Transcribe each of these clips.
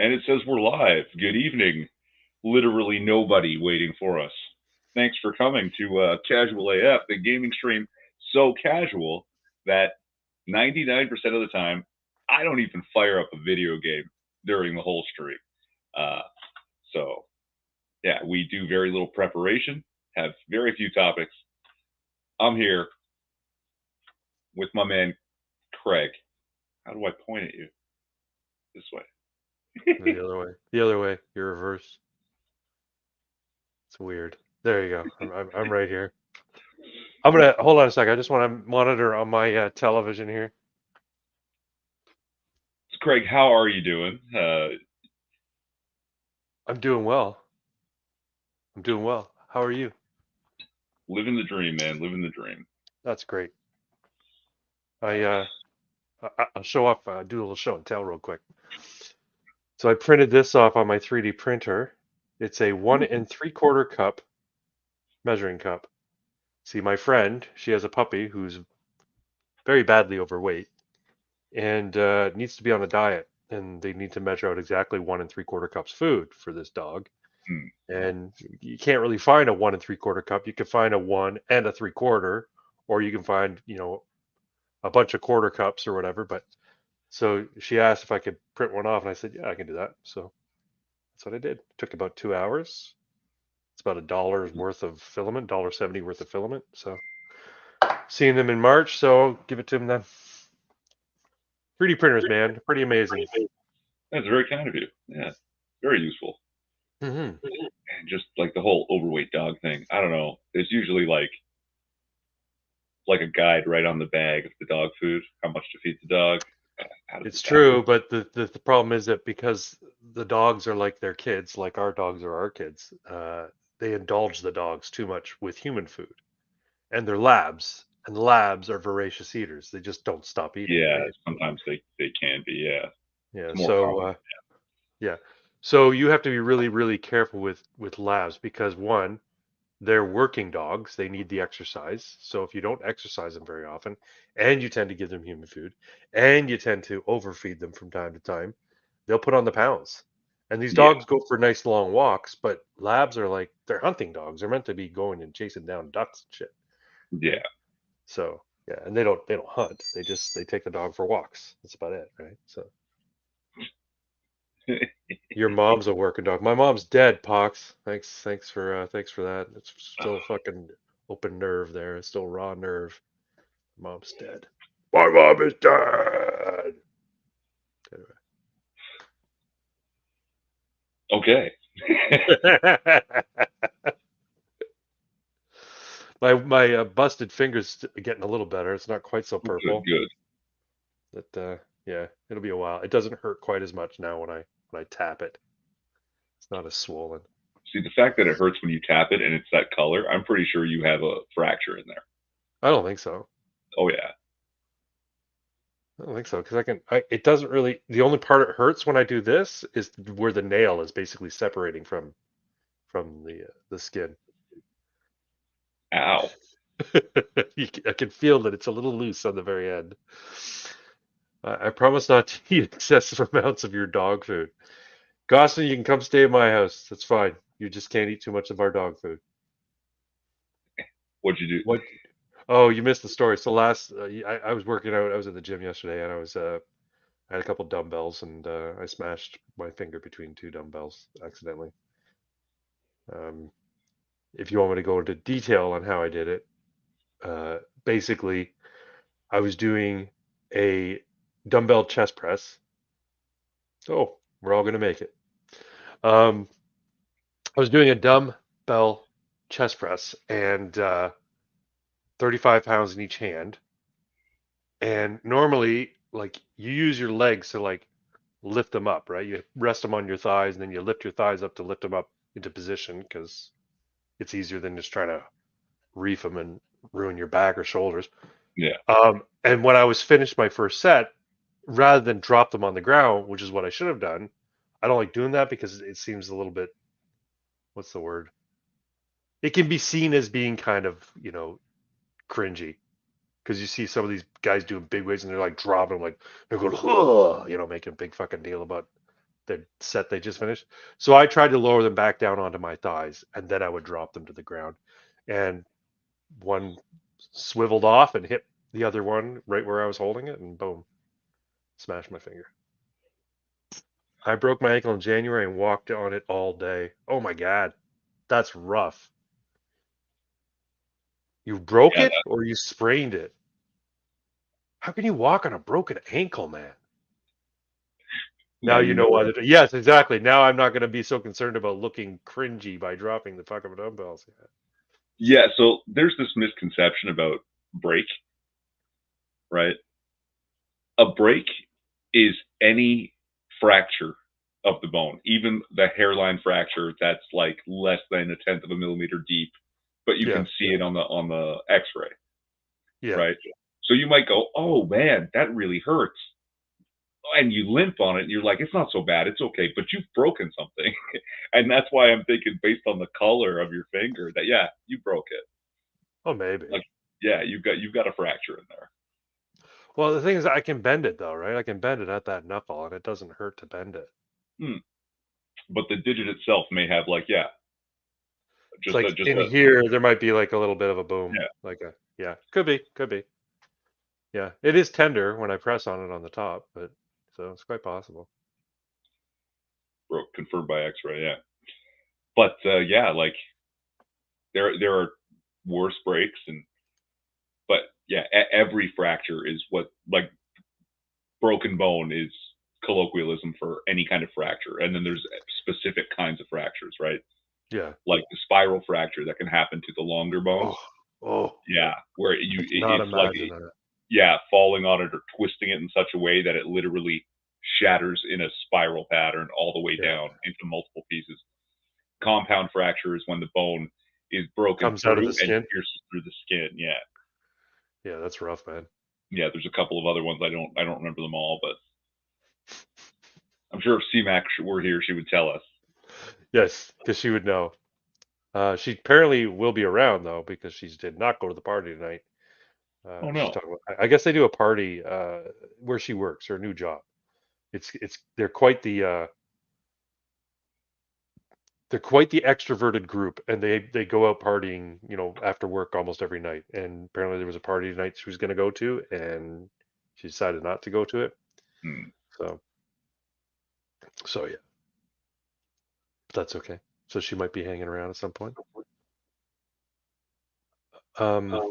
And it says we're live. Good evening. Literally nobody waiting for us. Thanks for coming to Casual AF, the gaming stream so casual that 99% of the time, I don't even fire up a video game during the whole stream. Uh, so, yeah, we do very little preparation, have very few topics. I'm here with my man, Craig. How do I point at you? This way. The other way. The other way. You're reverse. It's weird. There you go. I'm right here. I'm gonna hold on a second. I just want to monitor on my television here. Craig, how are you doing? I'm doing well. I'm doing well. How are you? Living the dream, man. Living the dream. That's great. I I'll show off. Do a little show and tell real quick. So I printed this off on my 3D printer. It's a 1 3/4 cup measuring cup. See, my friend, she has a puppy who's very badly overweight and needs to be on a diet, and they need to measure out exactly 1 3/4 cups food for this dog. Hmm. And you can't really find a 1 3/4 cup. You can find a 1 and a 3/4, or you can find, a bunch of quarter cups or whatever. But so she asked if I could print one off, and I said, yeah, I can do that. So that's what I did. It took about 2 hours. It's about $1 worth of filament, $1.70 worth of filament. So seeing them in March, so I'll give it to them then. 3D printers, man, pretty amazing. That's very kind of you. Yeah, very useful. Hmm. And just like the whole overweight dog thing. I don't know. There's usually like a guide right on the bag of the dog food, how much to feed the dog. How does It's it happen? true, but the problem is that because the dogs are like their kids, like our dogs are our kids, they indulge the dogs too much with human food. And they're labs, and labs are voracious eaters. They just don't stop eating, Yeah, right? sometimes they can be. Yeah, Yeah, it's more so common. yeah. So you have to be really, really careful with labs because one, they're working dogs. They need the exercise. So if you don't exercise them very often, and you tend to give them human food, and you tend to overfeed them from time to time, they'll put on the pounds. And these Yeah, dogs go for nice long walks, but labs are like they're hunting dogs. They're meant to be going and chasing down ducks and shit, yeah. right? So yeah, and they don't hunt. They take the dog for walks. That's about it, right? So your mom's a working dog. My mom's dead, Pox. Thanks for that. It's still fucking open nerve there. It's still raw nerve. Mom's dead. My mom is dead. Okay. Anyway. My busted finger's getting a little better. It's not quite so Good, purple. good. But yeah, it'll be a while. It doesn't hurt quite as much now when I tap it. It's not as swollen. See, the fact that it hurts when you tap it and it's that color, I'm pretty sure you have a fracture in there. I don't think so. Oh yeah. I don't think so because it doesn't really. The only part it hurts when I do this is where the nail is basically separating from the skin. Ow. I can feel that it's a little loose on the very end. I promise not to eat excessive amounts of your dog food. Gosling, you can come stay at my house. That's fine. You just can't eat too much of our dog food. What'd you do? What? Oh, you missed the story. So I was working out. I was at the gym yesterday, and I had a couple dumbbells, and I smashed my finger between two dumbbells accidentally. Um, if you want me to go into detail on how I did it, basically, I was doing a dumbbell chest press. Oh, we're all gonna make it. Um, I was doing a dumbbell chest press and 35 pounds in each hand. And normally, like you use your legs to like lift them up, right? You rest them on your thighs and then you lift your thighs up to lift them up into position because it's easier than just trying to reef them and ruin your back or shoulders. Yeah. And when I was finished my first set, rather than drop them on the ground, which is what I should have done, I don't like doing that because it seems a little bit, what's the word? It can be seen as being kind of, cringy because you see some of these guys doing big weights and they're like dropping them, like they're going, oh, making a big fucking deal about the set they just finished. So I tried to lower them back down onto my thighs, and then I would drop them to the ground. And one swiveled off and hit the other one right where I was holding it, and boom, smashed my finger. I broke my ankle in January and walked on it all day. Oh my God, that's rough. You broke Yeah, it or you sprained it? How can you walk on a broken ankle, man? Now now you you know know. why. Yes, exactly. Now I'm not going to be so concerned about looking cringy by dropping the fucking dumbbells. Yeah, so there's this misconception about break, right? A break is any fracture of the bone, even the hairline fracture that's like less than a tenth of a millimeter deep, but you Yeah, can see it on the X-ray, yeah. right? So you might go, "Oh man, that really hurts," and you limp on it, and you're like, "It's not so bad, it's okay," but you've broken something, and that's why I'm thinking, based on the color of your finger, that yeah, you broke it. Oh, maybe. Like, yeah, you've got a fracture in there. Well, the thing is, I can bend it though, right? I can bend it at that knuckle, and it doesn't hurt to bend it. Hmm. But the digit itself may have like, yeah, It's just a like just in a here, there might be like a little bit of a boom, yeah, like a yeah, could be. Yeah, it is tender when I press on it on the top, but so it's quite possible. broke confirmed by X-ray, yeah. But yeah, like there are worse breaks, and but yeah, every fracture is what like broken bone is colloquialism for any kind of fracture, and then there's specific kinds of fractures, right? Yeah. Like the spiral fracture that can happen to the longer bones. Oh, oh, Yeah, where I cannot it's like imagine that. yeah, falling on it or twisting it in such a way that it literally shatters in a spiral pattern all the way Yeah, down into multiple pieces. Compound fracture is when the bone is broken comes out of through the and skin. pierces through the skin. Yeah, Yeah, that's rough, man. yeah. There's a couple of other ones I don't remember them all, but I'm sure if CMAC were here, she would tell us. Yes, because she would know. She apparently will be around though, because she did not go to the party tonight. Oh She's no. talking about, I guess they do a party where she works, her new job. They're quite the extroverted group, and they go out partying, after work almost every night. And apparently there was a party tonight she was going to go to, and she decided not to go to it. Hmm. So yeah, that's okay. So she might be hanging around at some point. Um,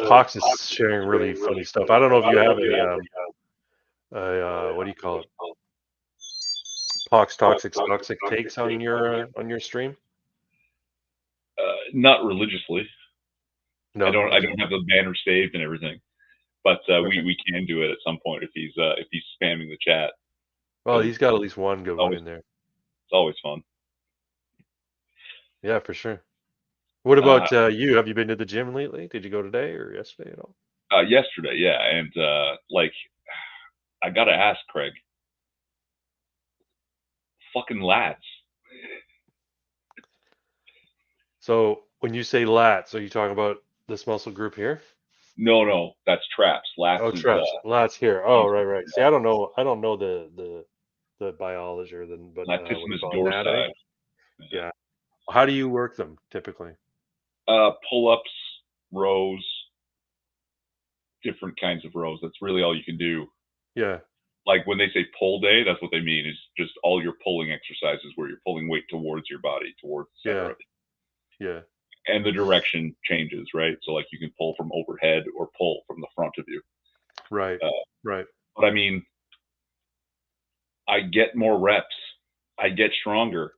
Pox is sharing really funny stuff. I don't know if you have what do you call it? Pox toxic takes on your stream? Not religiously. I No, don't. I okay, don't have the banner saved and everything, but okay. we can do it at some point if he's spamming the chat Well, because he's got at least one good one always in there. it's always fun. Yeah, for sure. What Uh, about you? Have you been to the gym lately? Did you go today or yesterday at all? Yesterday, yeah, and like I gotta ask Craig, fucking lats. So when you say lats, are you talking about this muscle group here? No, no, that's traps. Lats Oh, is traps. Lats here. Oh, right, right. See, I don't know the biology or but what do you latissimus call it? Anatomy? dorsi. Yeah. How do you work them typically? Pull-ups, rows, different kinds of rows. That's really all you can do. Yeah, Like when they say pull day, that's what they mean. Is just all your pulling exercises where you're pulling weight towards your body, towards the center yeah, of it, yeah. and the direction changes, right? So like you can pull from overhead or pull from the front of you. Right, Uh, right. but I mean, I get more reps, I get stronger.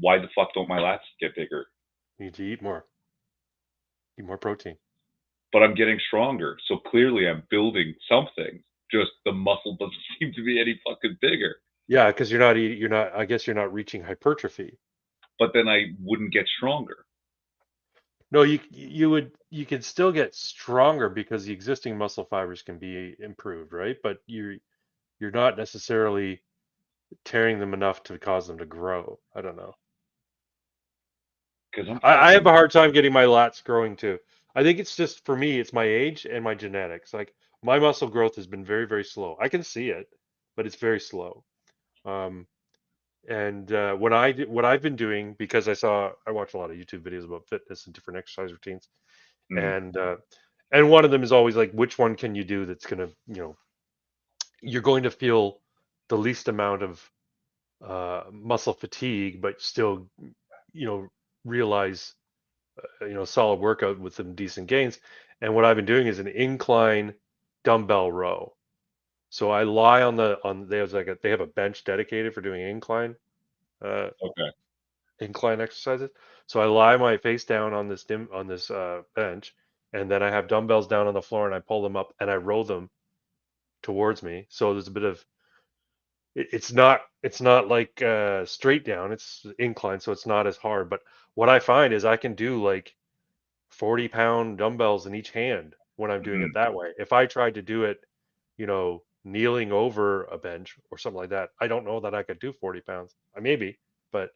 Why the fuck don't my lats get bigger? You need to eat more. Eat more protein. But I'm getting stronger, so clearly I'm building something. Just the muscle doesn't seem to be any fucking bigger. Yeah, because you're not eating. You're not. I guess you're not reaching hypertrophy. But then I wouldn't get stronger. No, you can still get stronger because the existing muscle fibers can be improved, right? But you're not necessarily tearing them enough to cause them to grow. I don't know. Because I'm I have fucking a hard time getting my lats growing too. I think it's just for me, it's my age and my genetics. Like my muscle growth has been very, very slow. I can see it. but it's very slow. Um, and what I've been doing, because I watch a lot of YouTube videos about fitness and different exercise routines, Mm, and one of them is always like, which one can you do that's gonna, you're going to feel the least amount of muscle fatigue, but still, you know, realize, solid workout with some decent gains. And what I've been doing is an incline dumbbell row. So I lie on they have a bench dedicated for doing uh, okay. incline exercises. So I lie my face down on this bench, and then I have dumbbells down on the floor, and I pull them up and I row them towards me. So there's a bit of it's not like straight down, it's incline, so it's not as hard. But what I find is I can do like 40-pound dumbbells in each hand when I'm doing it Mm, that way. If I tried to do it, kneeling over a bench or something like that, I don't know that I could do 40 pounds. I maybe, but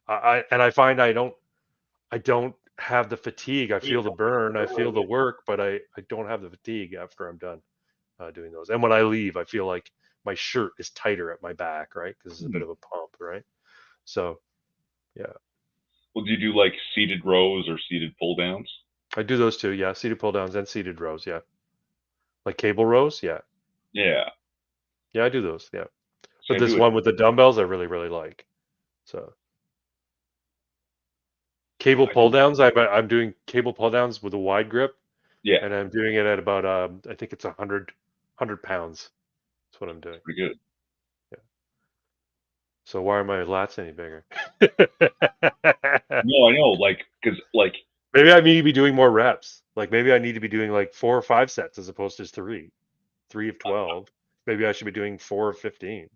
I find I don't have the fatigue. I feel the burn, I feel the work, but I don't have the fatigue after I'm done doing those. And when I leave, I feel like my shirt is tighter at my back, right? Because it's a bit mm. of a pump, right? So yeah, Well, do you do like seated rows or seated pull downs? I do those too. Yeah, seated pull downs and seated rows. Yeah, like cable rows. Yeah, Yeah. yeah, I do those. Yeah, See, but I this do it. one with the dumbbells, I really really like. So cable I pull do. downs, I'm doing cable pull downs with a wide grip, Yeah, and I'm doing it at about I think it's 100 pounds. That's what I'm it's doing. pretty good. Yeah. So why are my lats any bigger? No, I know. Like, because like Maybe I need to be doing more reps. Like maybe I need to be doing like 4 or 5 sets as opposed to just three of 12. Maybe I should be doing 4 of 15.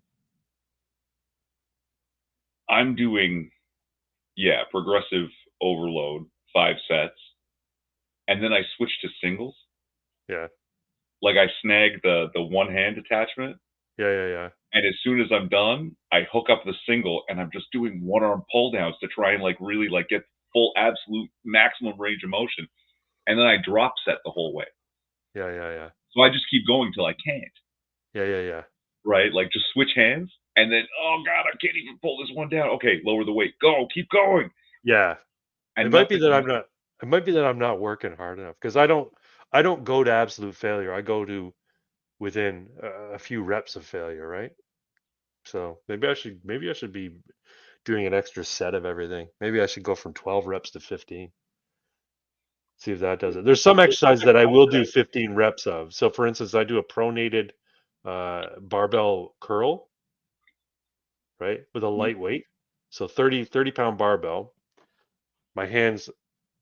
I'm doing, yeah, progressive overload, 5 sets, and then I switch to singles. Yeah, Like I snag the one hand attachment, yeah, yeah, yeah, and as soon as I'm done, I hook up the single, and I'm just doing one arm pull downs to try and like really like get full absolute maximum range of motion, and then I drop set the whole way. yeah, yeah, yeah, So I just keep going till I can't. yeah, yeah, yeah. Right, like just switch hands, and then oh god, I can't even pull this one down. Okay, lower the weight, go, keep going, Yeah. It and might be nothing. that I'm not. It might be that I'm not working hard enough because I don't go to absolute failure. I go to within a few reps of failure, right? So maybe I should be doing an extra set of everything. Maybe I should go from 12 reps to 15. See if that does it. There's some exercises that I will do 15 reps of. So for instance, I do a pronated barbell curl, right? With a light weight. So 30 pound barbell, my hands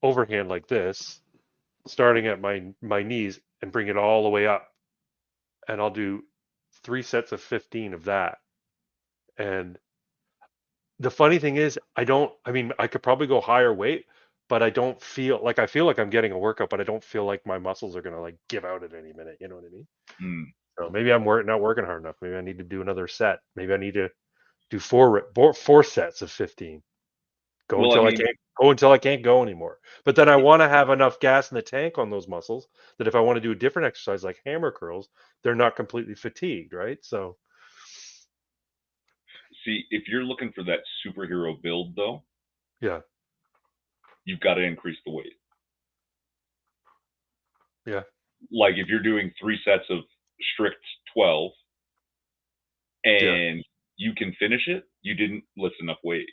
overhand like this, starting at my knees and bring it all the way up. And I'll do 3 sets of 15 of that. And the funny thing is, I mean, I could probably go higher weight, but I feel like I'm getting a workout, but I don't feel like my muscles are gonna like give out at any minute. You know what I mean? Mm. So maybe not working hard enough. Maybe I need to do another set. Maybe I need to do four sets of 15. Go Well, I until I mean, can't go until I can't go anymore. But then I want to have enough gas in the tank on those muscles that if I want to do a different exercise like hammer curls, they're not completely fatigued, right? So see, if you're looking for that superhero build, though, yeah, you've got to increase the weight. yeah, Like if you're doing 3 sets of strict 12 yeah, and you can finish it, you didn't lift enough weight,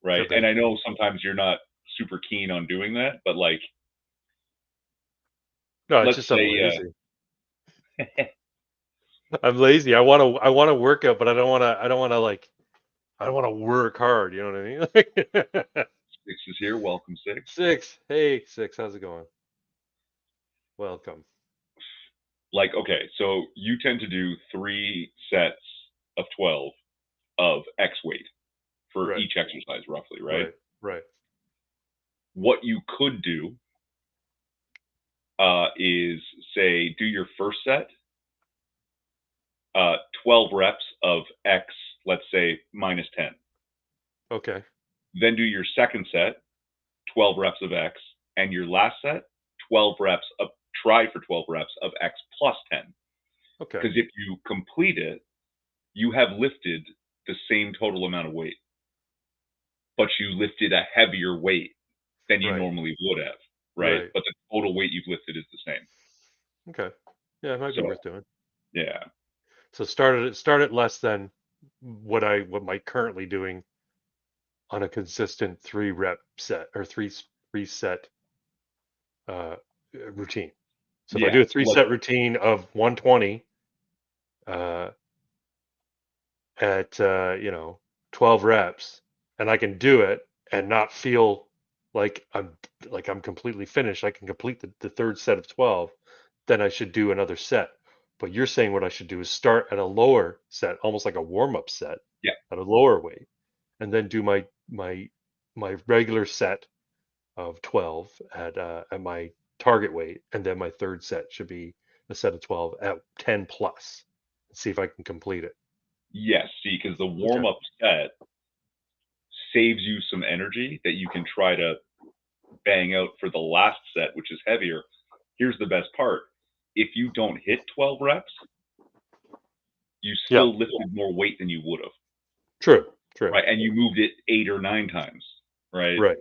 right? could And be. I know sometimes you're not super keen on doing that, but like, No, it's let's just I'm say, lazy. I'm lazy. I want to work out, but I don't want to work hard. You know what I mean? Six is here, welcome Six. Six. Hey, Six. How's it going? Welcome. Like, okay, so you tend to do 3 sets of 12 of X weight for Right. each exercise, roughly, right? Right. Right. What you could do is say, do your first set, 12 reps of X, let's say minus 10. Okay. Then do your second set, 12 reps of X, and your last set, 12 reps of, try for 12 reps of X plus 10. Okay. Because if you complete it, you have lifted the same total amount of weight, but you lifted a heavier weight than you Right. normally would have, right? Right. But the total weight you've lifted is the same. Okay. Yeah, it might be So worth doing. yeah, So start at less than what my currently doing on a consistent 3 rep set or three set uh, routine. So if I yeah. do a So three like set routine of 120 uh, at 12 reps, and I can do it and not feel like I'm completely finished. I can complete the third set of 12, then I should do another set. But you're saying what I should do is start at a lower set, almost like a warm up set yeah, at a lower weight, and then do my regular set of 12 at my target weight, and then my third set should be a set of 12 at 10 plus. See if I can complete it. yes. See, because the Okay. warm up set saves you some energy that you can try to bang out for the last set, which is heavier. Here's the best part: if you don't hit 12 reps, you Yeah. still lifted more weight than you would have, True. True. right? And you moved it 8 or 9 times, right? Right.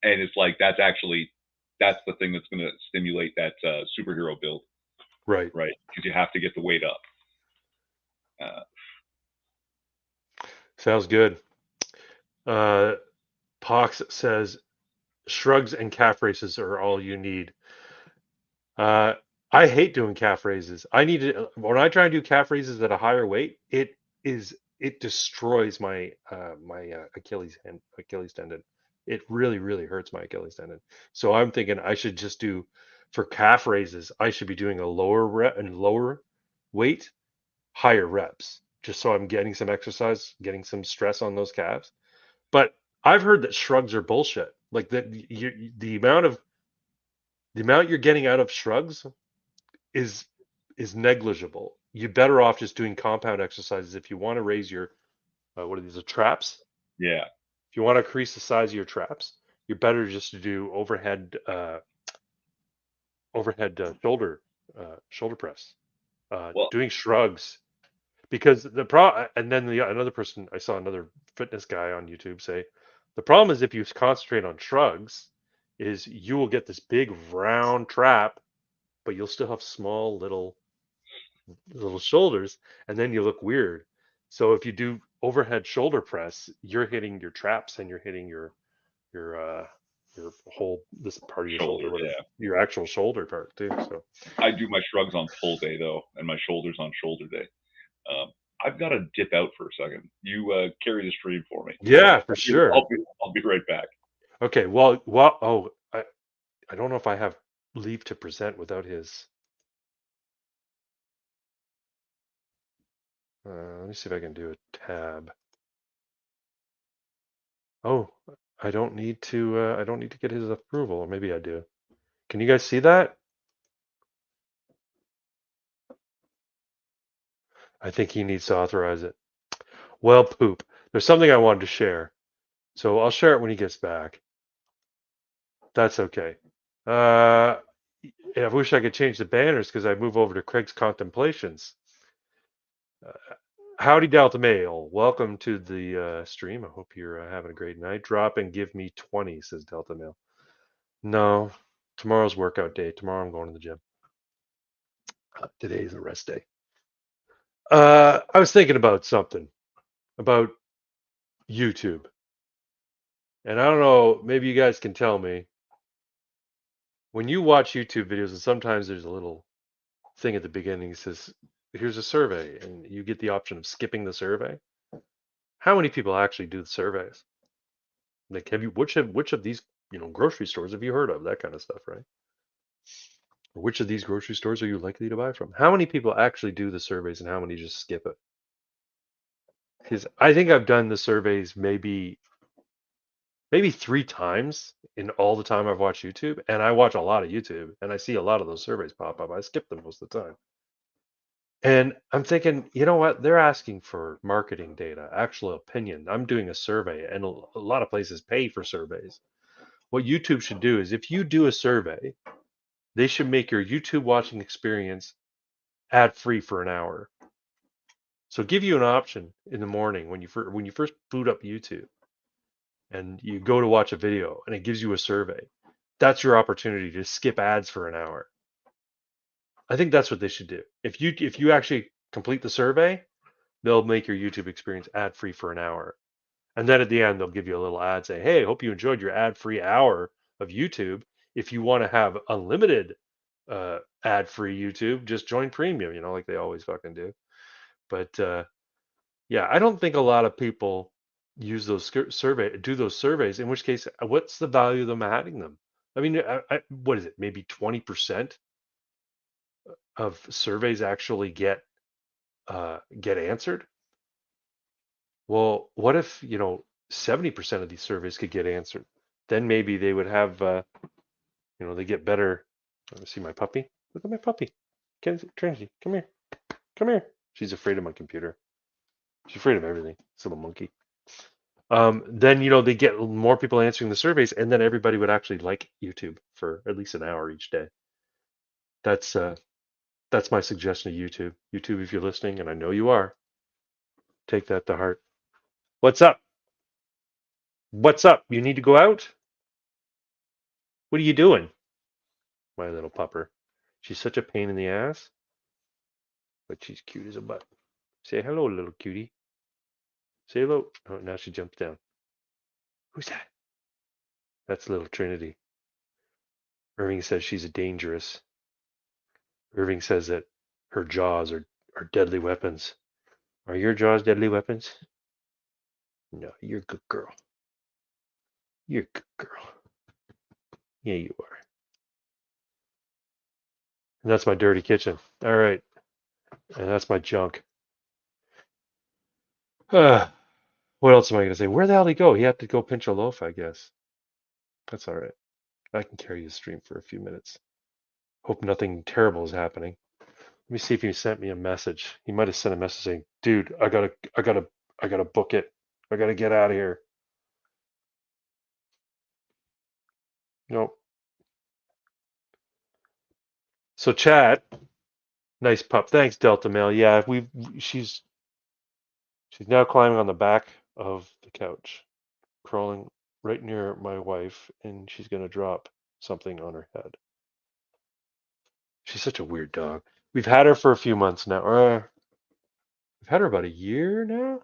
And it's like that's the thing that's going to stimulate that superhero build, Right. right? Because you have to get the weight up. Sounds good. Uh, Pox says shrugs and calf races are all you need. Uh, I hate doing calf raises. I need to when I try and do calf raises at a higher weight, it destroys my Achilles tendon. It really really hurts my Achilles tendon. So I'm thinking I should just do for calf raises. I should be doing a lower rep and lower weight, higher reps, just so I'm getting some exercise, getting some stress on those calves. But I've heard that shrugs are bullshit. Like that, the amount you're getting out of shrugs is is negligible. You're better off just doing compound exercises if you want to raise your what are these traps? Yeah. If you want to increase the size of your traps, you're better just to do overhead shoulder press. Well, Doing shrugs because the pro and then another person I saw another fitness guy on YouTube say the problem is if you concentrate on shrugs is you will get this big round trap but you'll still have small little shoulders and then you look weird. So if you do overhead shoulder press, you're hitting your traps and you're hitting your whole this part of your shoulder. shoulder, whatever Yeah. your actual shoulder part too. So I do my shrugs on pull day though, and my shoulders on shoulder day. I've got to dip out for a second. You carry the stream for me. yeah, for I'll be, sure. I'll be right back. Okay, well, oh, I don't know if I have leave to present without his. Let me see if I can do a tab. Oh, I don't need to. I don't need to get his approval, or maybe I do. Can you guys see that? I think he needs to authorize it. Well, poop. There's something I wanted to share, so I'll share it when he gets back. That's okay. Uh, I wish I could change the banners because I move over to Craig's Contemplations. Uh, Howdy Delta Mail. Welcome to the stream. I hope you're having a great night. Drop and give me 20, says Delta Mail. No, tomorrow's workout day. Tomorrow I'm going to the gym. Today is a rest day. I was thinking about something about YouTube. And I don't know, maybe you guys can tell me. When you watch YouTube videos, and sometimes there's a little thing at the beginning that says, here's a survey, and you get the option of skipping the survey. How many people actually do the surveys? Like, have you which of these grocery stores have you heard of? That kind of stuff, right? Or which of these grocery stores are you likely to buy from? How many people actually do the surveys, and how many just skip it? Because I think I've done the surveys maybe 3 times in all the time I've watched YouTube, and I watch a lot of YouTube, and I see a lot of those surveys pop up. I skip them most of the time. And I'm thinking, you know what? They're asking for marketing data, actual opinion. I'm doing a survey, and a lot of places pay for surveys. What YouTube should do is if you do a survey, they should make your YouTube watching experience ad free for an hour. So give you an option in the morning when you first boot up YouTube and you go to watch a video and it gives you a survey. That's your opportunity to skip ads for an hour. I think that's what they should do. If you actually complete the survey, they'll make your YouTube experience ad free for an hour. And then at the end, they'll give you a little ad say, hey, hope you enjoyed your ad free hour of YouTube. If you want to have unlimited ad free YouTube, just join premium, like they always fucking do. But yeah, I don't think a lot of people use those do those surveys, in which case, what's the value of them adding them? I mean, what is it? Maybe 20% of surveys actually get answered. Well, what if 70% of these surveys could get answered? Then maybe they would have they get better. Let me see my puppy. Look at my puppy. Trinity, come here. Come here. She's afraid of my computer. She's afraid of everything. This little monkey. Then they get more people answering the surveys, and then everybody would actually like YouTube for at least an hour each day. That's my suggestion to YouTube. YouTube, if you're listening, and I know you are, take that to heart. What's up? What's up? You need to go out? What are you doing? My little pupper. She's such a pain in the ass, but she's cute as a butt. Say hello, little cutie. Say hello. Oh, now she jumps down. Who's that? That's little Trinity. Irving says she's a dangerous. Irving says that her jaws are deadly weapons. Are your jaws deadly weapons? No, you're a good girl. You're a good girl. Yeah, you are. And that's my dirty kitchen. All right. And that's my junk. What else am I going to say? Where the hell did he go? He had to go pinch a loaf, I guess. That's all right. I can carry the stream for a few minutes. Hope nothing terrible is happening. Let me see if he sent me a message. He might have sent a message saying, "Dude, I gotta book it. I gotta get out of here." Nope. So chat, nice pup. Thanks, Delta Mail. Yeah, she's now climbing on the back of the couch, crawling right near my wife, and she's gonna drop something on her head. She's such a weird dog. We've had her for a few months now. We've had her about a year now.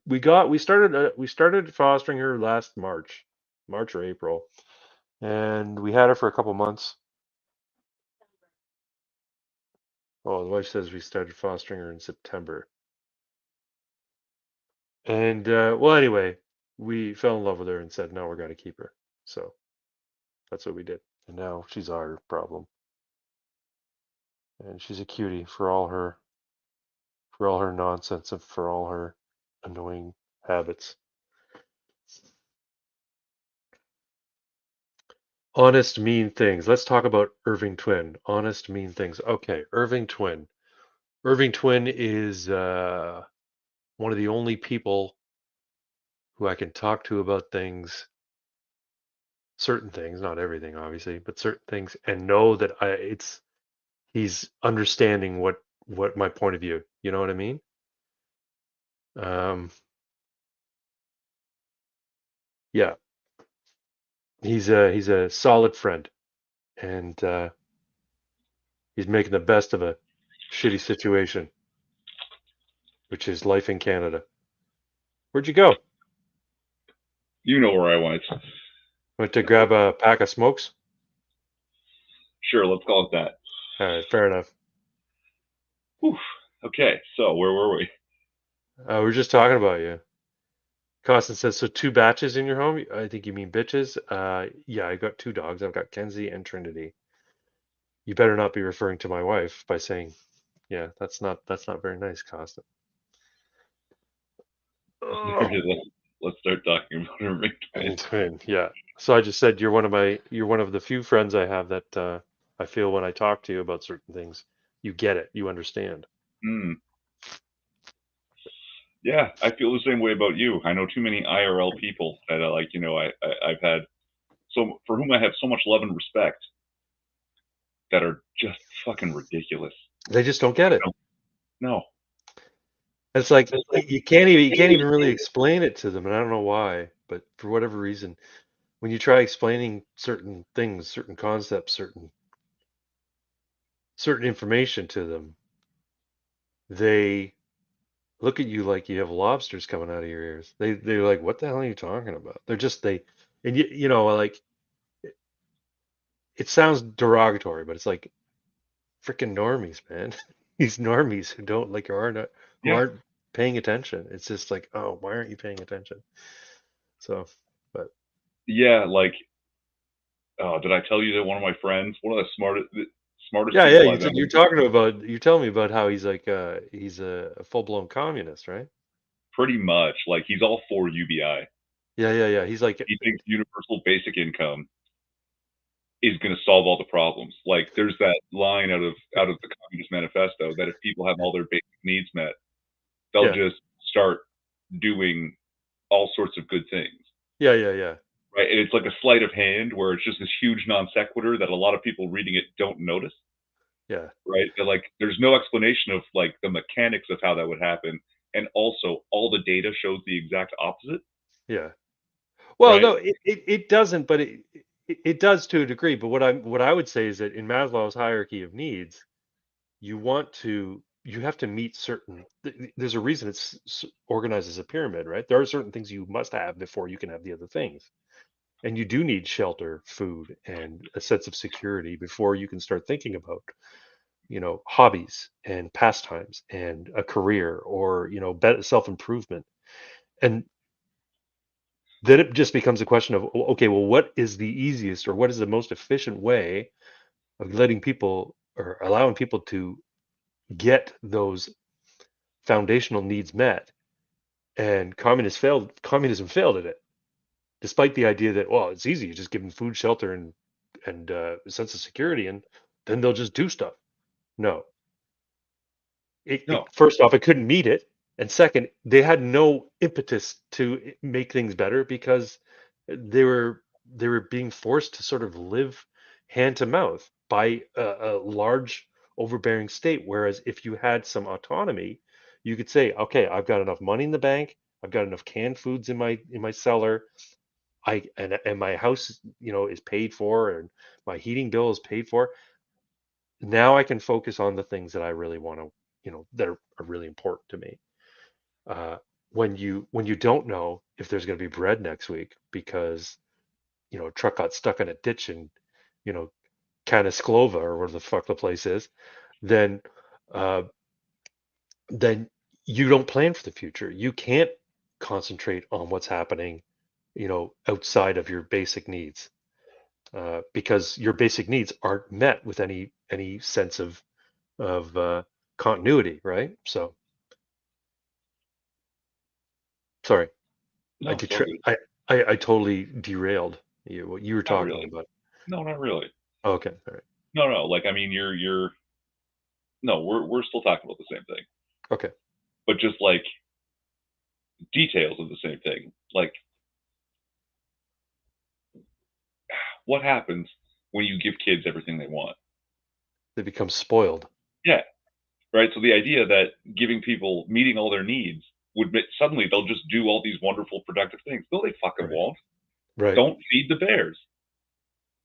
We started fostering her last March or April, and we had her for a couple months. Oh, the wife says we started fostering her in September. And well, anyway, we fell in love with her and said, no, we're going to keep her. So that's what we did. And now she's our problem. And she's a cutie for all her nonsense and for all her annoying habits. Honest, mean things. Let's talk about Irving Twin. Honest, mean things. Okay, Irving Twin. Irving Twin is one of the only people who I can talk to about things, certain things, not everything, obviously, but certain things, and know that he's understanding what my point of view. You know what I mean? Um, yeah, he's a solid friend, and he's making the best of a shitty situation, which is life in Canada. Where'd you go? You know where I went. Went to grab a pack of smokes? Sure, let's call it that. All right, fair enough. Whew. Okay, so where were we? We were just talking about you. Costin says, so 2 batches in your home? I think you mean bitches. Yeah, I got 2 dogs. I've got Kenzie and Trinity. You better not be referring to my wife by saying, yeah, that's not very nice, Costin. Oh. Let's start talking about her Twin. Yeah. So I just said you're one of the few friends I have that I feel when I talk to you about certain things, you get it, you understand. Hmm. Yeah, I feel the same way about you. I know too many IRL people that I've had for whom I have so much love and respect that are just fucking ridiculous. They just don't get it. No. It's like you can't even really explain it to them, and I don't know why, but for whatever reason, when you try explaining certain things, certain concepts, certain information to them, they look at you like you have lobsters coming out of your ears. They're like, "What the hell are you talking about?" They're just they, and like it sounds derogatory, but it's like freaking normies, man. These normies who don't like who Yeah, aren't paying attention. It's just like, oh, why aren't you paying attention? So, but yeah. Like, did I tell you that one of my friends, one of the smartest yeah, yeah. people You I've said ever, you're telling me about how he's like he's a full blown communist, right? pretty much, like he's all for UBI. Yeah, yeah, yeah. He's like, He thinks universal basic income is going to solve all the problems. Like, there's that line out of the Communist Manifesto that if people have all their basic needs met, they'll yeah, just start doing all sorts of good things. yeah, yeah, yeah, Right. And it's like a sleight of hand where it's just this huge non sequitur that a lot of people reading it don't notice. yeah, Right. They're like, there's no explanation of like the mechanics of how that would happen. And also, all the data shows the exact opposite. yeah. Well, Right. no, it doesn't, but it does to a degree. But what I would say is that in Maslow's hierarchy of needs, you have to meet certain. There's a reason it's organized as a pyramid, right? There are certain things you must have before you can have the other things, and you do need shelter, food, and a sense of security before you can start thinking about hobbies and pastimes and a career or self improvement. And then it just becomes a question of, okay, well, what is the easiest or what is the most efficient way of letting people or allowing people to get those foundational needs met? And communism failed at it, despite the idea that, well, it's easy, you just give them food, shelter, and a sense of security, and then they'll just do stuff. No, No, first off, it couldn't meet it, and second, they had no impetus to make things better because they were being forced to sort of live hand to mouth by a large overbearing state. Whereas if you had some autonomy, you could say, okay, I've got enough money in the bank, I've got enough canned foods in my cellar, and my house, is paid for, and my heating bill is paid for. Now I can focus on the things that I really want to, that are really important to me. uh, when you don't know if there's going to be bread next week because a truck got stuck in a ditch in you know Canisclova or where the fuck the place is, then uh, then you don't plan for the future. You can't concentrate on what's happening, outside of your basic needs, because your basic needs aren't met with any sense of continuity, right? So sorry. I no, it's all detra- good. I totally derailed what you were Not talking really. about. No, not really. Okay, all right. No, no. Like, I mean, you're no, we're still talking about the same thing, Okay. but just like details of the same thing. Like, what happens when you give kids everything they want? They become spoiled. Yeah, right. So the idea that giving people meeting all their needs would suddenly they'll just do all these wonderful productive things. No, they fucking Right. won't. Right. Don't feed the bears.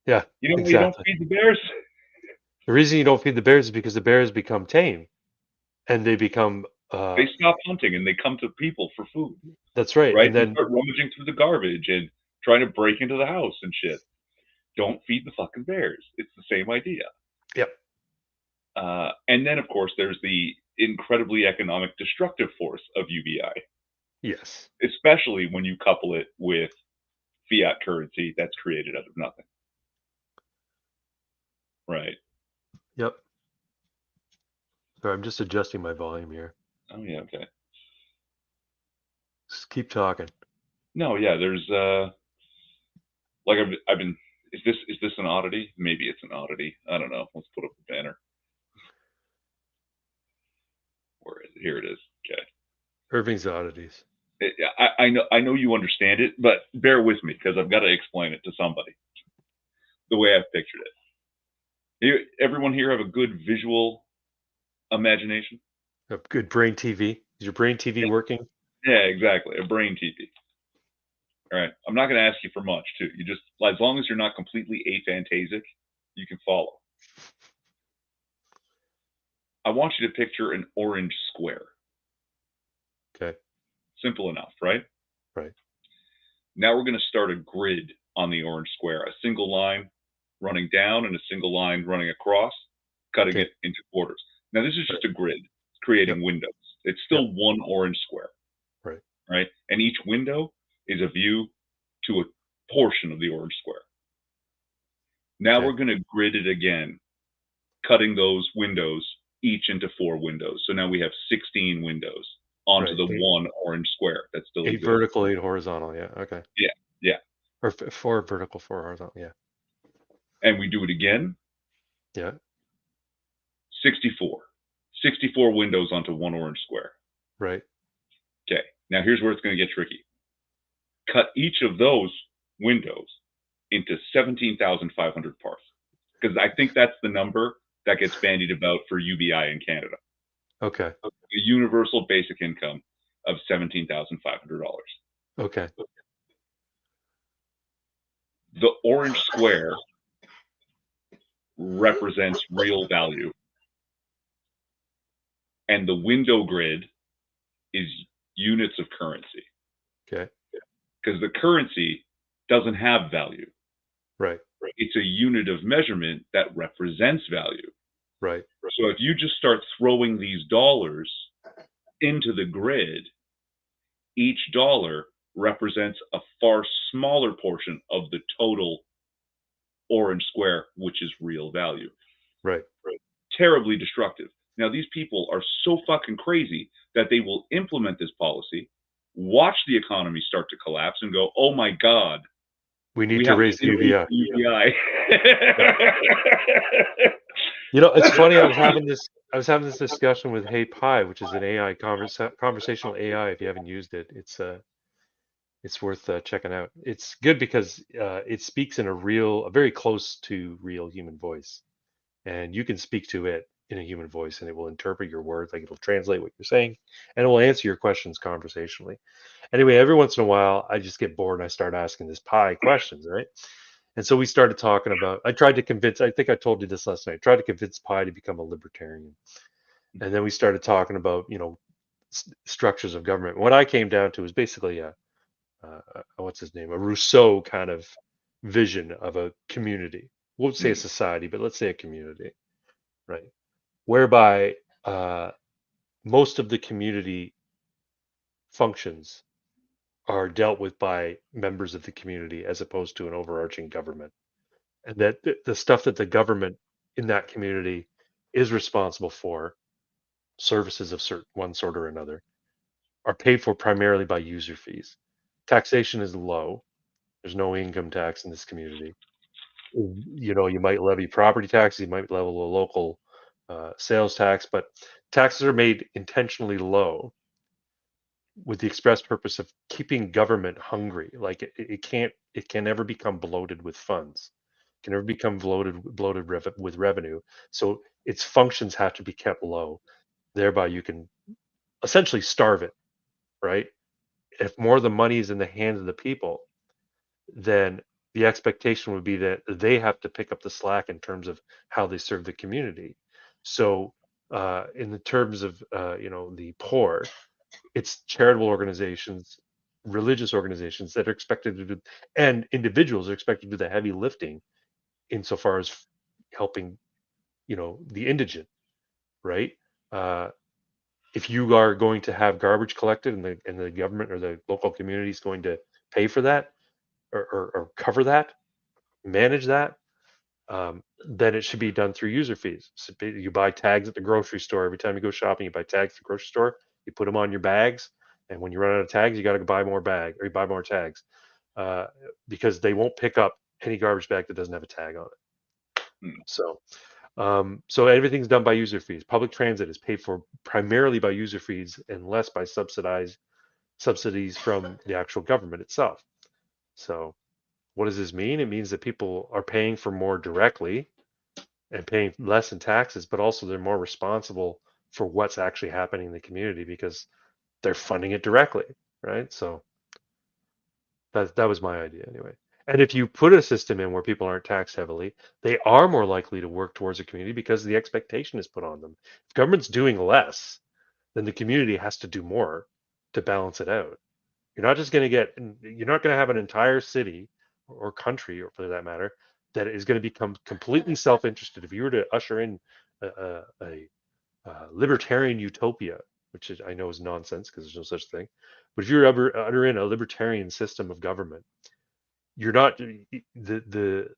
Yeah, You know why you don't exactly. feed the bears? The reason you don't feed the bears is because the bears become tame and they become They stop hunting and they come to people for food, that's right. right? And They then start rummaging through the garbage and trying to break into the house and shit. Don't feed the fucking bears. It's the same idea. yep. And then, of course, there's the incredibly economic destructive force of UBI, Yes. especially when you couple it with fiat currency that's created out of nothing, right? Yep. Sorry, I'm just adjusting my volume here. Oh yeah, okay. Just keep talking. No, yeah, there's like I've been. Is this an oddity? Maybe it's an oddity. I don't know. Let's put up the banner. Where is it? Here it is. Okay. Irving's oddities. I know you understand it, but bear with me because I've got to explain it to somebody the way I've pictured it. Everyone here have a good visual imagination? A good brain TV. Is your brain TV working? Yeah, exactly. A brain TV. All right. I'm not going to ask you for much, too. You just, as long as you're not completely aphantasic, you can follow. I want you to picture an orange square. Okay. Simple enough, right? Right. Now we're going to start a grid on the orange square, a single line running down and a single line running across, cutting Okay. it into quarters. Now, this is Right. just a grid Yep. creating windows. It's Yep. still one orange square, Right. right? And each window is a view to a portion of the orange square. Now Okay. we're going to grid it again, cutting those windows each into 4 windows. So now we have 16 windows onto Right. the Eight, one orange square that still eight exists. vertical, eight horizontal. Yeah. Okay. Yeah, yeah. Or four vertical, four horizontal. Yeah. And we do it again, Yeah. 64. 64 windows onto one orange square. Right. Okay, now here's where it's going to get tricky. Cut each of those windows into 17,500 parts. Because I think that's the number that gets bandied about for UBI in Canada. Okay. A universal basic income of $17,500. Okay. The orange square represents real value, and the window grid is units of currency. Okay. Because the currency doesn't have value. Right. It's a unit of measurement that represents value. Right. So if you just start throwing these dollars into the grid, each dollar represents a far smaller portion of the total orange square, which is real value. Right. Terribly destructive. Now, these people are so fucking crazy that they will implement this policy, watch the economy start to collapse, and go, oh my God, We need we to have raise to the raise UBI. UBI. Yeah. It's funny. I was having this discussion with Hey Pi, which is an AI conversational AI. If you haven't used it, it's worth checking out. It's good because it speaks in a very close to real human voice, and you can speak to it in a human voice, and it will interpret your words, like it'll translate what you're saying, and it will answer your questions conversationally. Anyway, every once in a while, I just get bored and I start asking this Pi questions, right? And so we started talking about. I tried to convince. I think I told you this last night. I tried to convince Pi to become a libertarian, and then we started talking about structures of government. What I came down to is basically what's his name, a Rousseau kind of vision of a community. We won't say a society, but let's say a community, right? Whereby most of the community functions are dealt with by members of the community as opposed to an overarching government. And that the stuff that the government in that community is responsible for, services of one sort or another, are paid for primarily by user fees. Taxation is low. There's no income tax in this community. You might levy property taxes, you might level a local sales tax, but taxes are made intentionally low with the express purpose of keeping government hungry. Like it can never become bloated with funds, can never become with revenue. So its functions have to be kept low. Thereby, you can essentially starve it, right? If more of the money is in the hands of the people, then the expectation would be that they have to pick up the slack in terms of how they serve the community. So, in the terms of the poor, it's charitable organizations, religious organizations that are expected to do, and individuals are expected to do the heavy lifting insofar as helping, the indigent, right? Uh, if you are going to have garbage collected and the government or the local community is going to pay for that or cover that, manage that, then it should be done through user fees. So you buy tags at the grocery store. Every time you go shopping, you buy tags at the grocery store. You put them on your bags, and when you run out of tags, you got to buy more or you buy more tags, uh, because they won't pick up any garbage bag that doesn't have a tag on it. So everything's done by user fees. Public transit is paid for primarily by user fees and less by subsidies from the actual government itself. So what does this mean? It means that people are paying for more directly and paying less in taxes, but also they're more responsible for what's actually happening in the community because they're funding it directly, right? So that was my idea anyway. And if you put a system in where people aren't taxed heavily, they are more likely to work towards a community because the expectation is put on them. If government's doing less, then the community has to do more to balance it out. You're not going to have an entire city or country, or for that matter, that is going to become completely self-interested. If you were to usher in a libertarian utopia, which I know is nonsense because there's no such thing, but if you were ever utter in a libertarian system of government, you're not the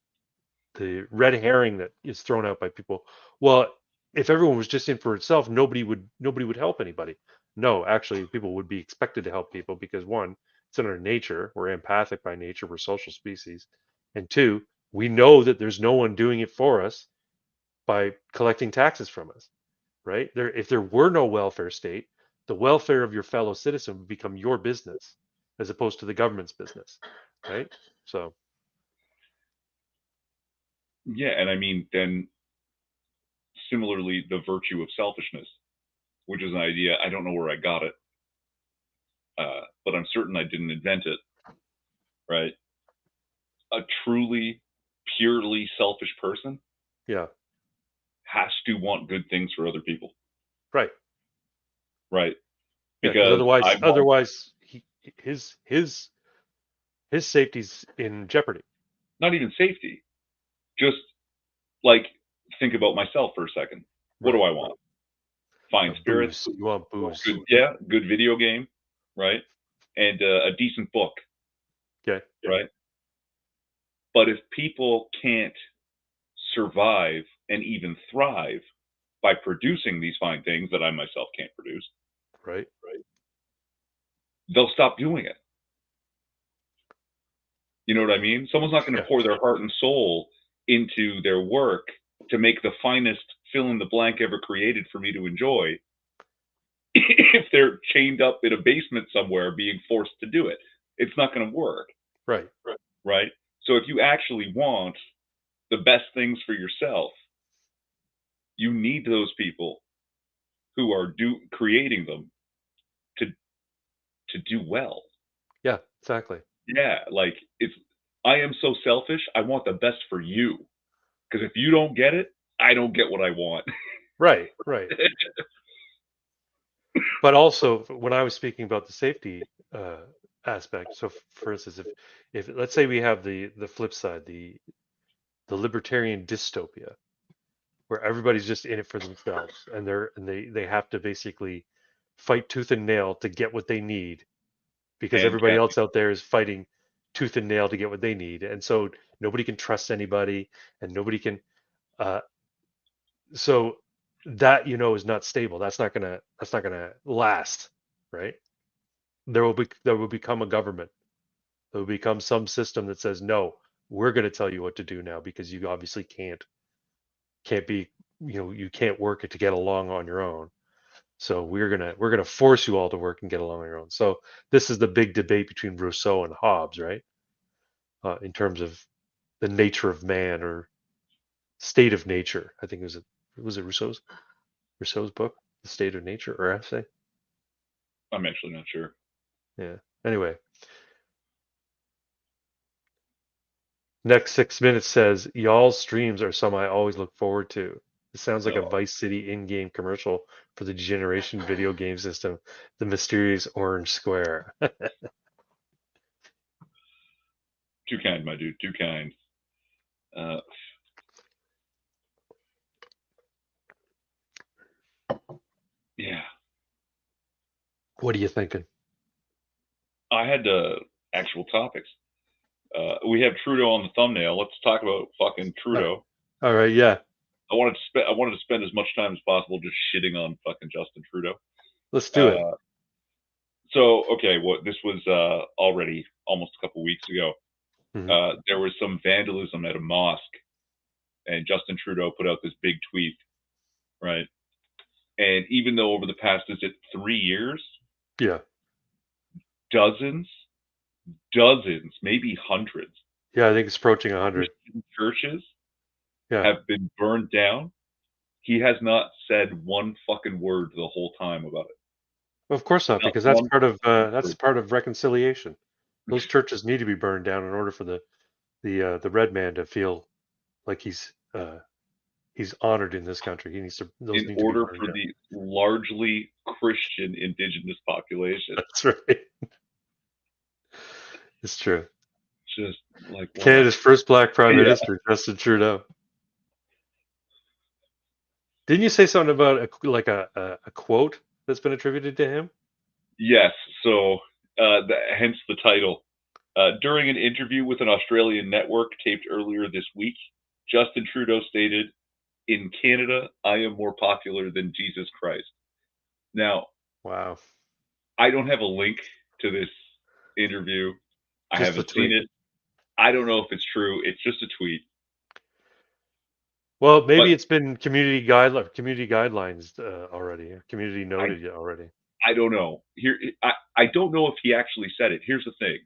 red herring that is thrown out by people. Well, if everyone was just in for itself, nobody would help anybody. No, actually, people would be expected to help people because one, it's in our nature. We're empathic by nature. We're social species, and two, we know that there's no one doing it for us by collecting taxes from us. Right? If there were no welfare state, the welfare of your fellow citizen would become your business as opposed to the government's business. Right? So Yeah, and I mean, then similarly, the virtue of selfishness, which is an idea I don't know where I got it, but I'm certain I didn't invent it. Right? A truly, purely selfish person yeah, has to want good things for other people. right. Right? Yeah, because Because I want otherwise his his safety's in jeopardy. not even safety, just like think about myself for a second. What do Right. I want? Fine spirits, Booze. You want booze. good, yeah, good video game, right? And a decent book, Okay. right? But if people can't survive and even thrive by producing these fine things that I myself can't produce, Right. they'll stop doing it. You know what I mean? Someone's not going Yeah. to pour their heart and soul into their work to make the finest fill in the blank ever created for me to enjoy if they're chained up in a basement somewhere being forced to do it. It's not going to work, Right. right? So if you actually want the best things for yourself, you need those people who are creating them to do well. Yeah. Exactly. Yeah, like it's I am so selfish. I want the best for you because if you don't get it, I don't get what I want. Right. Right. But also, when I was speaking about the safety aspect, so for instance, if let's say we have the flip side, the libertarian dystopia, where everybody's just in it for themselves, and they have to basically fight tooth and nail to get what they need because And everybody can else out there is fighting tooth and nail to get what they need, and so nobody can trust anybody, and nobody can. Uh, so that is not stable. That's not gonna last, right? There will become a government. There will become some system that says no. We're going to tell you what to do now because you obviously can't be you can't work it to get along on your own. So we're gonna force you all to work and get along on your own. So this is the big debate between Rousseau and Hobbes, right? In terms of the nature of man or state of nature. I think it was Rousseau's book, The State of Nature or essay. I'm actually not sure. Yeah. Anyway, next 6 minutes says y'all's streams are some I always look forward to. It sounds like a Oh, Vice City in-game commercial for the generation video game system, the mysterious orange square. too kind, my dude. Too kind. Uh, yeah, What are you thinking? I had actual topics. We have Trudeau on the thumbnail. Let's talk about fucking Uh, Trudeau. All right, yeah, I wanted to spend as much time as possible just shitting on fucking Justin Trudeau. let's do it. Uh, so okay, what this was already almost a couple weeks ago. Hmm. There was some vandalism at a mosque, and Justin Trudeau put out this big tweet, right? And even though over the past, is it 3 years, Yeah, dozens, dozens, maybe hundreds yeah, I think it's approaching of 100. Christian churches Yeah, have been burned down, he has not said one fucking word the whole time about it. Of course not, Not because one that's person. part of reconciliation. Those churches need to be burned down in order for the red man to feel like he's honored in this country. Those In need to be order burned for down. the largely Christian indigenous population. That's right. It's true. Just like, wow. Canada's first black prime Yeah. minister, Justin Trudeau. Didn't you say something about a quote that's been attributed to him? Yes. So, hence the title. During an interview with an Australian network taped earlier this week, Justin Trudeau stated, "In Canada, I am more popular than Jesus Christ." Now, Wow. I don't have a link to this interview. I Just the haven't seen tweet. it. I don't know if it's true. It's just a tweet. Well, But maybe it's been community guidelines already, or community I noted already. I don't know. I don't know if he actually said it. Here's the thing.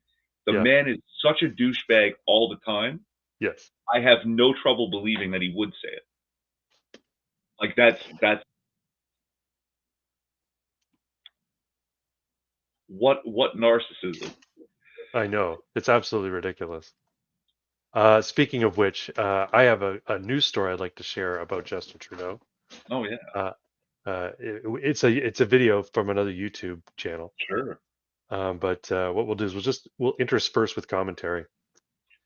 The Yeah. man is such a douchebag all the time. Yes. I have no trouble believing that he would say it. Like that's what narcissism. I know. It's absolutely ridiculous. Speaking of which, I have a news story I'd like to share about Justin Trudeau. Oh yeah, Uh, it's a video from another YouTube channel. sure. But what we'll do is we'll intersperse with commentary.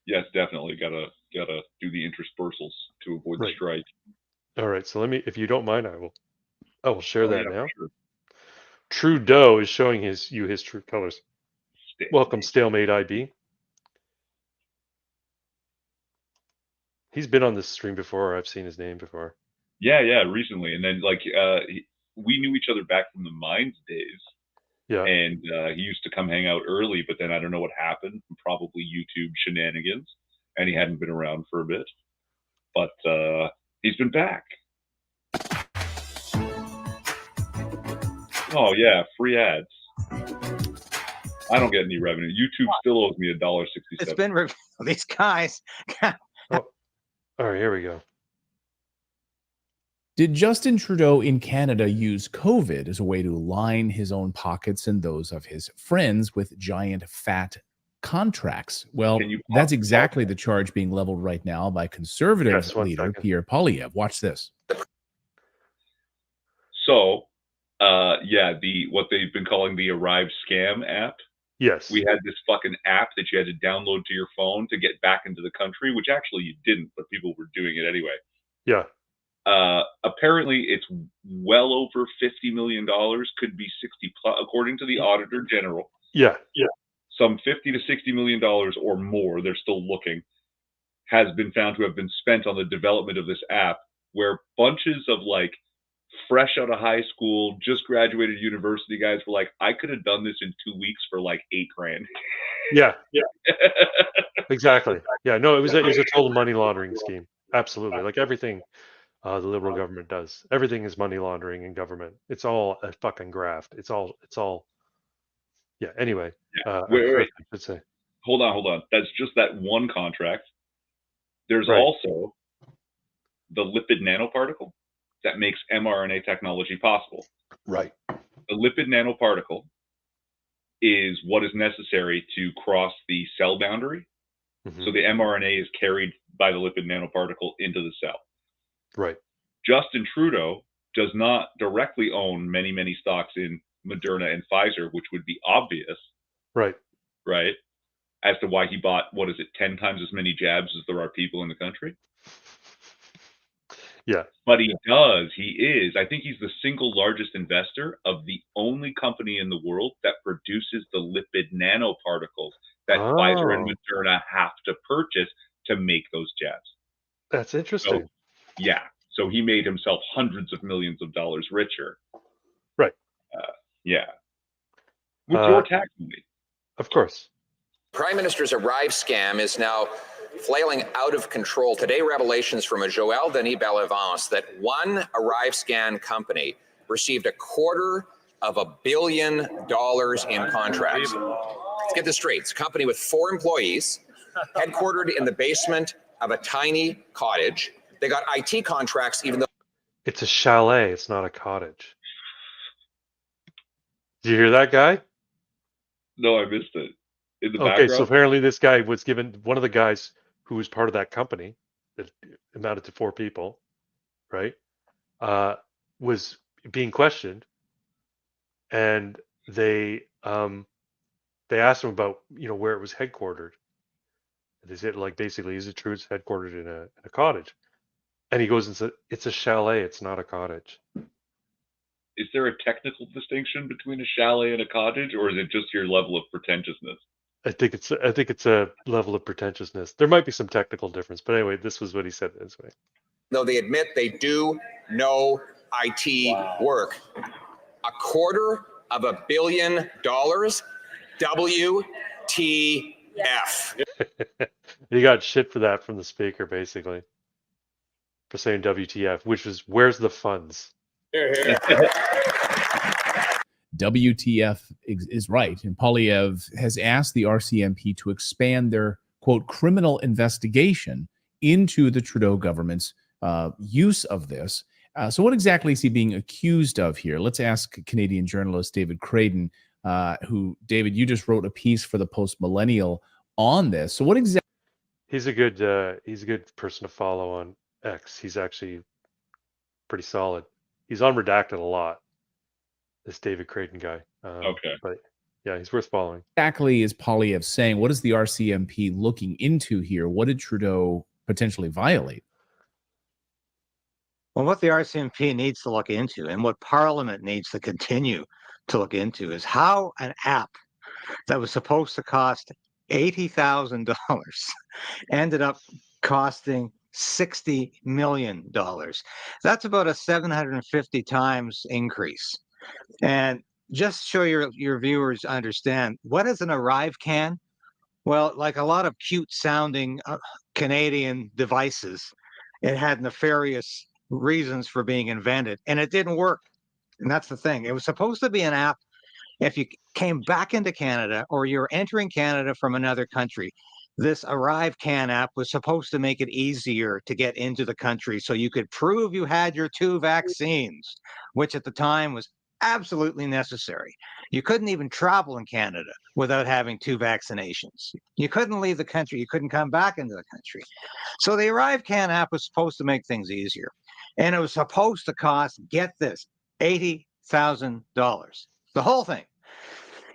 Yes, definitely gotta do the interspersals to avoid the Right. strike. All right. So if you don't mind, I will share Oh that yeah, now. for sure. Trudeau is showing his true colors. Welcome, Stalemate. Stalemate IB. He's been on this stream before. I've seen his name before. Yeah, yeah, recently, and then like we knew each other back from the Mines days, Yeah. and he used to come hang out early, but then I don't know what happened. Probably YouTube shenanigans, and he hadn't been around for a bit, but he's been back. Oh yeah, free ads. I don't get any revenue. YouTube still owes me $1.67. It's been these guys. Oh, all right. Here we go. Did Justin Trudeau in Canada use COVID as a way to line his own pockets and those of his friends with giant fat contracts? Well, Can you that's pause? exactly the charge being leveled right now by conservative Yes, one leader second. Pierre Poilievre. Watch this. So, yeah, what they've been calling the Arrive Scam app. Yes. We had this fucking app that you had to download to your phone to get back into the country, which actually you didn't, but people were doing it anyway. Yeah. Apparently, it's well over $50 million, could be 60 plus, according to the Auditor General. Yeah. Some $50 to $60 million or more, they're still looking, has been found to have been spent on the development of this app, where bunches of like fresh out of high school, just graduated university guys were like, I could have done this in 2 weeks for like $8,000. Yeah. Exactly. Yeah. No, it was a total money laundering scheme. Absolutely. Like everything the liberal government does. Everything is money laundering in government. It's all a fucking graft. It's all. Yeah. Anyway, Wait. I should say. Hold on. That's just that one contract. There's Right. also the lipid nanoparticle that makes mRNA technology possible. Right. The lipid nanoparticle is what is necessary to cross the cell boundary. Mhm. So the mRNA is carried by the lipid nanoparticle into the cell. Right. Justin Trudeau does not directly own many stocks in Moderna and Pfizer, which would be obvious, Right. as to why he bought, 10 times as many jabs as there are people in the country? Yeah. But he is, I think he's the single largest investor of the only company in the world that produces the lipid nanoparticles that Pfizer and Moderna have to purchase to make those jabs. That's interesting. So, yeah. So he made himself hundreds of millions of dollars richer. Right. Yeah. With your tax money. Of course. Prime Minister's Arrive scam is now flailing out of control. Today, revelations from a Joël Denis Bellevance that one Arrive scan company received $250 million in contracts. Let's get this straight. It's a company with 4 employees, headquartered in the basement of a tiny cottage. They got IT contracts even though It's a chalet. It's not a cottage. Did you hear that guy? No, I missed it. In the Okay, so background? apparently this guy was given, one of the guys who was part of that company that amounted to 4 people, right? Was being questioned, and they asked him about, where it was headquartered. They said, like, basically, is it true it's headquartered in a cottage? And he goes and said, it's a chalet, it's not a cottage. Is there a technical distinction between a chalet and a cottage, or is it just your level of pretentiousness? I think it's a level of pretentiousness. There might be some technical difference, but anyway, this was what he said this way. Though they admit they do no IT work. $250 million. WTF. He got shit for that from the speaker, basically, for saying WTF, which was, where's the funds? WTF is right. And Polyev has asked the RCMP to expand their, quote, criminal investigation into the Trudeau government's use of this. So what exactly is he being accused of here? Let's ask Canadian journalist David Creighton, who, David, you just wrote a piece for the Post Millennial on this. So what exactly? He's a good person to follow on X. He's actually pretty solid. He's on Redacted a lot, this David Creighton guy. Okay. But yeah, he's worth following. Exactly is Polyev saying? What is the RCMP looking into here? What did Trudeau potentially violate? Well, what the RCMP needs to look into, and what Parliament needs to continue to look into, is how an app that was supposed to cost $80,000 ended up costing $60 million. That's about a 750 times increase. And just so your viewers understand, what is an Arrive can? Well, like a lot of cute sounding Canadian devices, it had nefarious reasons for being invented, and it didn't work. And that's the thing. It was supposed to be an app. If you came back into Canada or you're entering Canada from another country, this Arrive Can app was supposed to make it easier to get into the country so you could prove you had your 2 vaccines, which at the time was absolutely necessary. You couldn't even travel in Canada without having 2 vaccinations. You couldn't leave the country. You couldn't come back into the country. So the Arrive Can app was supposed to make things easier. And it was supposed to cost, get this, $80,000. The whole thing.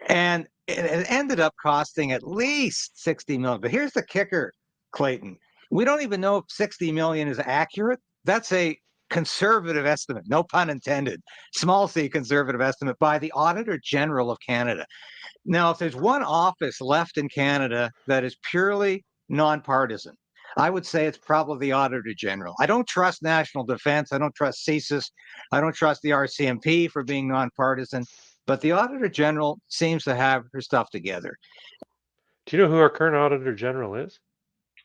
And it ended up costing at least 60 million. But here's the kicker, Clayton. We don't even know if 60 million is accurate. That's a conservative estimate, no pun intended, small c conservative estimate by the Auditor General of Canada. Now, if there's one office left in Canada that is purely nonpartisan, I would say it's probably the Auditor General. I don't trust National Defense. I don't trust CSIS. I don't trust the RCMP for being nonpartisan. But the Auditor General seems to have her stuff together. Do you know who our current Auditor General is?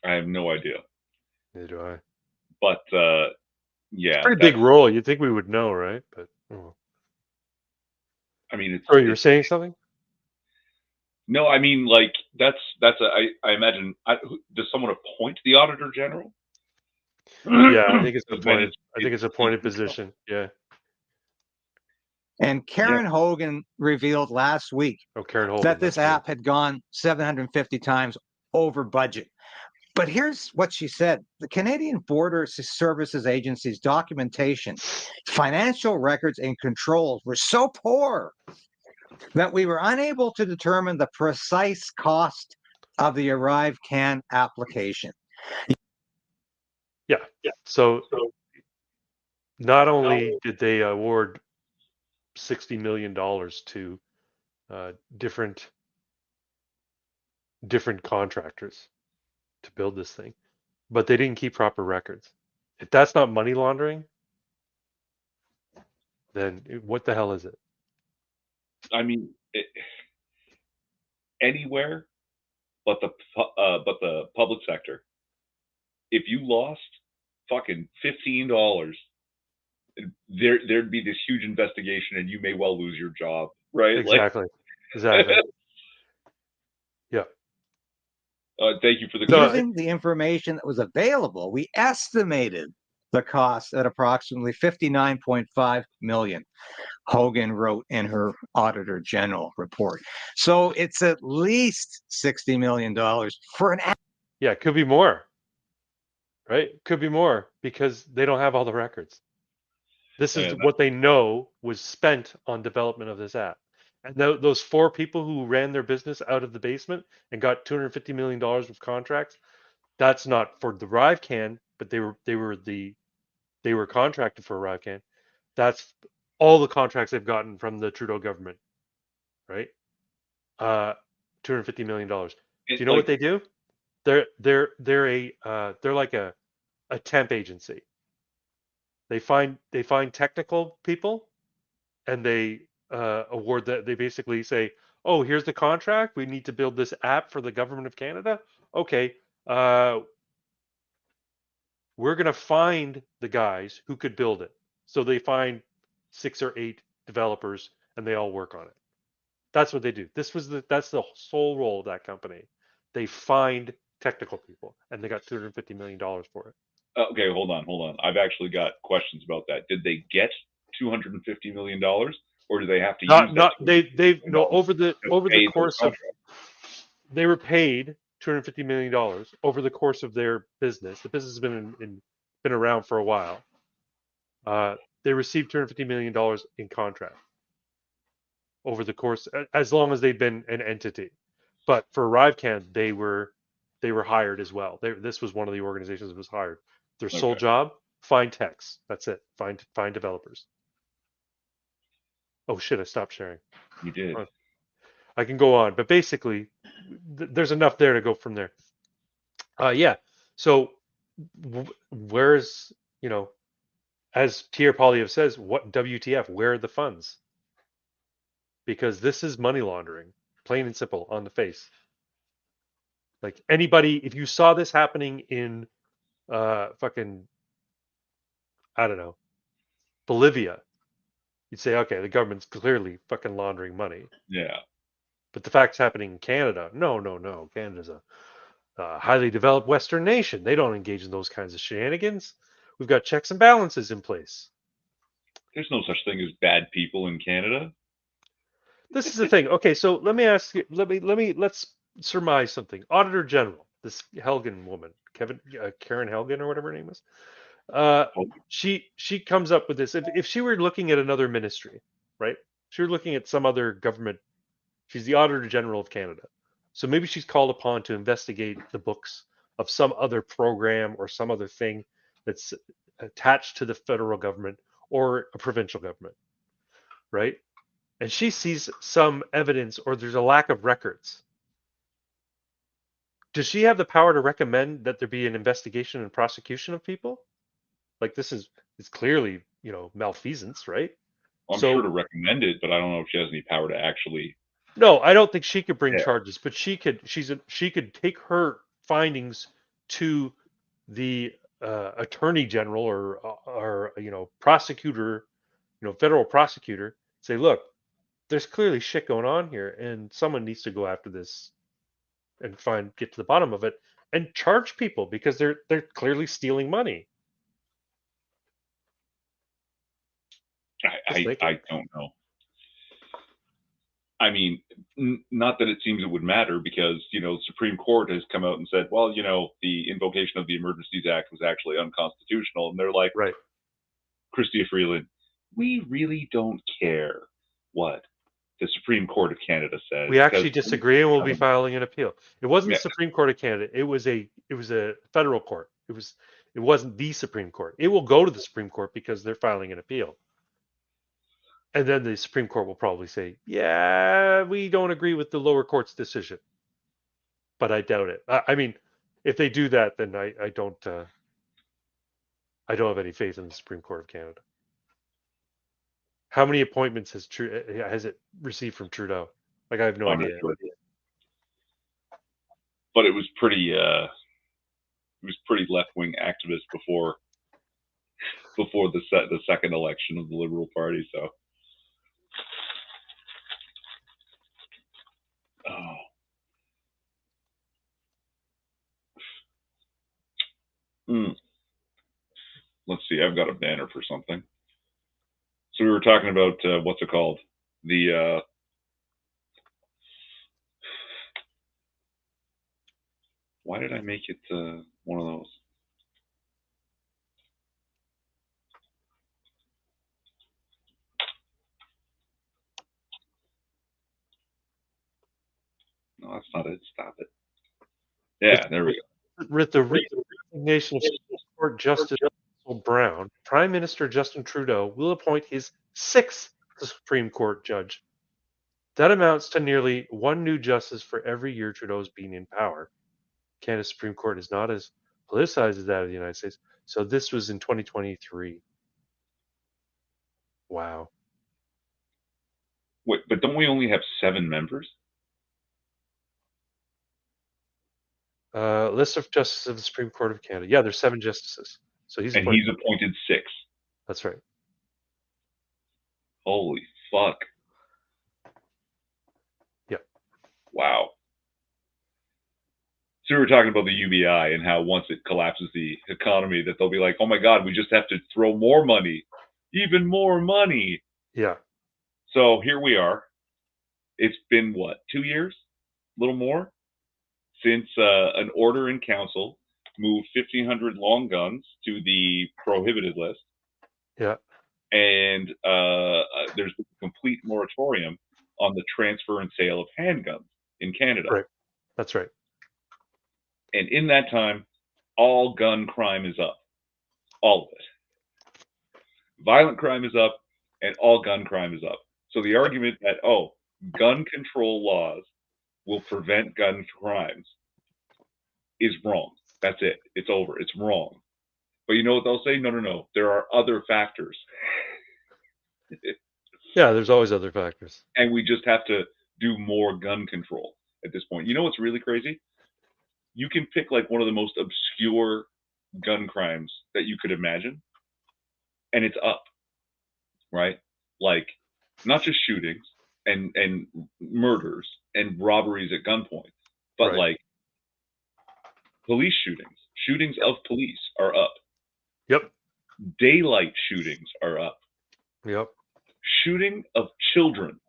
I have no idea. Neither do I. But yeah, Pretty big role. You'd think we would know, right? But I mean, oh, you were saying something? No, I mean, like I imagine. Does someone appoint the Auditor General? Yeah, I think it's appointed. I think it's appointed position. Yeah. And Karen Hogan revealed last week that this app had gone 750 times over budget. But here's what she said. The Canadian Border Services Agency's documentation, financial records, and controls were so poor that we were unable to determine the precise cost of the Arrive Can application. Yeah. So not only did they award $60 million to different contractors to build this thing, but they didn't keep proper records. If that's not money laundering, then what the hell is it? I mean, anywhere but the public sector. If you lost fucking $15, there'd be this huge investigation, and you may well lose your job, right? Exactly. Yeah. Thank you for the using the information that was available. We estimated the cost at approximately $59.5 million. Hogan wrote in her Auditor General report. So it's at least $60 million for an app. Yeah, it could be more, right? Could be more because they don't have all the records. This is And what they know was spent on development of this app. And those 4 people who ran their business out of the basement and got $250 million of contracts, that's not for the Rivecan, but they were contracted for Rivecan. That's all the contracts they've gotten from the Trudeau government, right? $250 million. Do you know what they do? They're like a temp agency. They find technical people and they award that. They basically say, "Oh, here's the contract. We need to build this app for the government of Canada. Okay, we're gonna find the guys who could build it." So they find 6 or 8 developers and they all work on it. That's what they do. That's the sole role of that company. They find technical people and they got $250 million for it. Okay, hold on. I've actually got questions about that. Did they get $250 million, or do they have to use that? They've no over the pay those course of contracts? they were paid $250 million over the course of their business. The business has been around for a while. They received $250 million in contract over the course, as long as they've been an entity. But for Rivecan, they were hired as well. This was one of the organizations that was hired. Their sole Okay. job: find techs. That's it. Find developers. Oh shit! I stopped sharing. You did. I can go on, but basically, there's enough there to go from there. Yeah. So, where's, as Pierre Poilievre says, what WTF? Where are the funds? Because this is money laundering, plain and simple, on the face. Like anybody, if you saw this happening in fucking, I don't know, Bolivia, you'd say, okay, the government's clearly fucking laundering money. Yeah. But the fact's happening in Canada. No. Canada's a highly developed Western nation. They don't engage in those kinds of shenanigans. We've got checks and balances in place. There's no such thing as bad people in Canada. This is the thing. Okay, so let me ask you. Let's surmise something. Auditor General, this Helgen woman, Karen Helgen or whatever her name is. She comes up with this. If she were looking at another ministry, right? She were looking at some other government. She's the Auditor General of Canada, so maybe she's called upon to investigate the books of some other program or some other thing that's attached to the federal government or a provincial government, right? And she sees some evidence or there's a lack of records. Does she have the power to recommend that there be an investigation and prosecution of people? Like it's clearly, malfeasance, right? I'm sure to recommend it, but I don't know if she has any power to actually. No, I don't think she could bring charges, but she could. She could take her findings to the attorney general or prosecutor, federal prosecutor. Say, look, there's clearly shit going on here, and someone needs to go after this and get to the bottom of it and charge people because they're clearly stealing money. I don't know. I mean, not that it seems it would matter because, the Supreme Court has come out and said, well, the invocation of the Emergencies Act was actually unconstitutional. And they're like, right, Chrystia Freeland, we really don't care what the Supreme Court of Canada says. We actually disagree and we'll be filing an appeal. It wasn't the Supreme Court of Canada. It was a federal court. It wasn't the Supreme Court. It will go to the Supreme Court because they're filing an appeal. And then the Supreme Court will probably say, yeah, we don't agree with the lower court's decision. But I doubt it. I mean, if they do that, then I don't have any faith in the Supreme Court of Canada. How many appointments has it received from Trudeau? Like, I have no idea. But it was pretty left-wing activist before the second election of the Liberal Party. So, let's see. I've got a banner for something. So we were talking about what's it called? The why did I make it one of those? No, that's not it. Stop it. Yeah, there we go. With the resignation of Supreme Court Justice Russell Brown, Prime Minister Justin Trudeau will appoint his 6th Supreme Court judge. That amounts to nearly one new justice for every year Trudeau's been in power. Canada's Supreme Court is not as politicized as that of the United States. So this was in 2023. Wow. Wait, but don't we only have 7 members? List of justices of the Supreme Court of Canada. Yeah, there's 7 justices. So he's appointed. He's appointed 6. That's right. Holy fuck. Yeah. Wow. So we were talking about the UBI and how once it collapses the economy that they'll be like, oh my God, we just have to throw more money, even more money. Yeah. So here we are. It's been, what, 2 years? A little more? Since an order in council moved 1,500 long guns to the prohibited list. Yeah. And there's a complete moratorium on the transfer and sale of handguns in Canada. Right. That's right. And in that time, all gun crime is up. All of it. Violent crime is up, and all gun crime is up. So the argument that, oh, gun control laws will prevent gun crimes is wrong. That's it. It's over. It's wrong. But you know what they'll say? No. There are other factors. Yeah, there's always other factors. And we just have to do more gun control at this point. You know what's really crazy? You can pick like one of the most obscure gun crimes that you could imagine, and it's up, right? Like, not just shootings and murders and robberies at gunpoint, but Right. like police shootings. Shootings of police are up. Yep. Daylight shootings are up. Yep. Shooting of children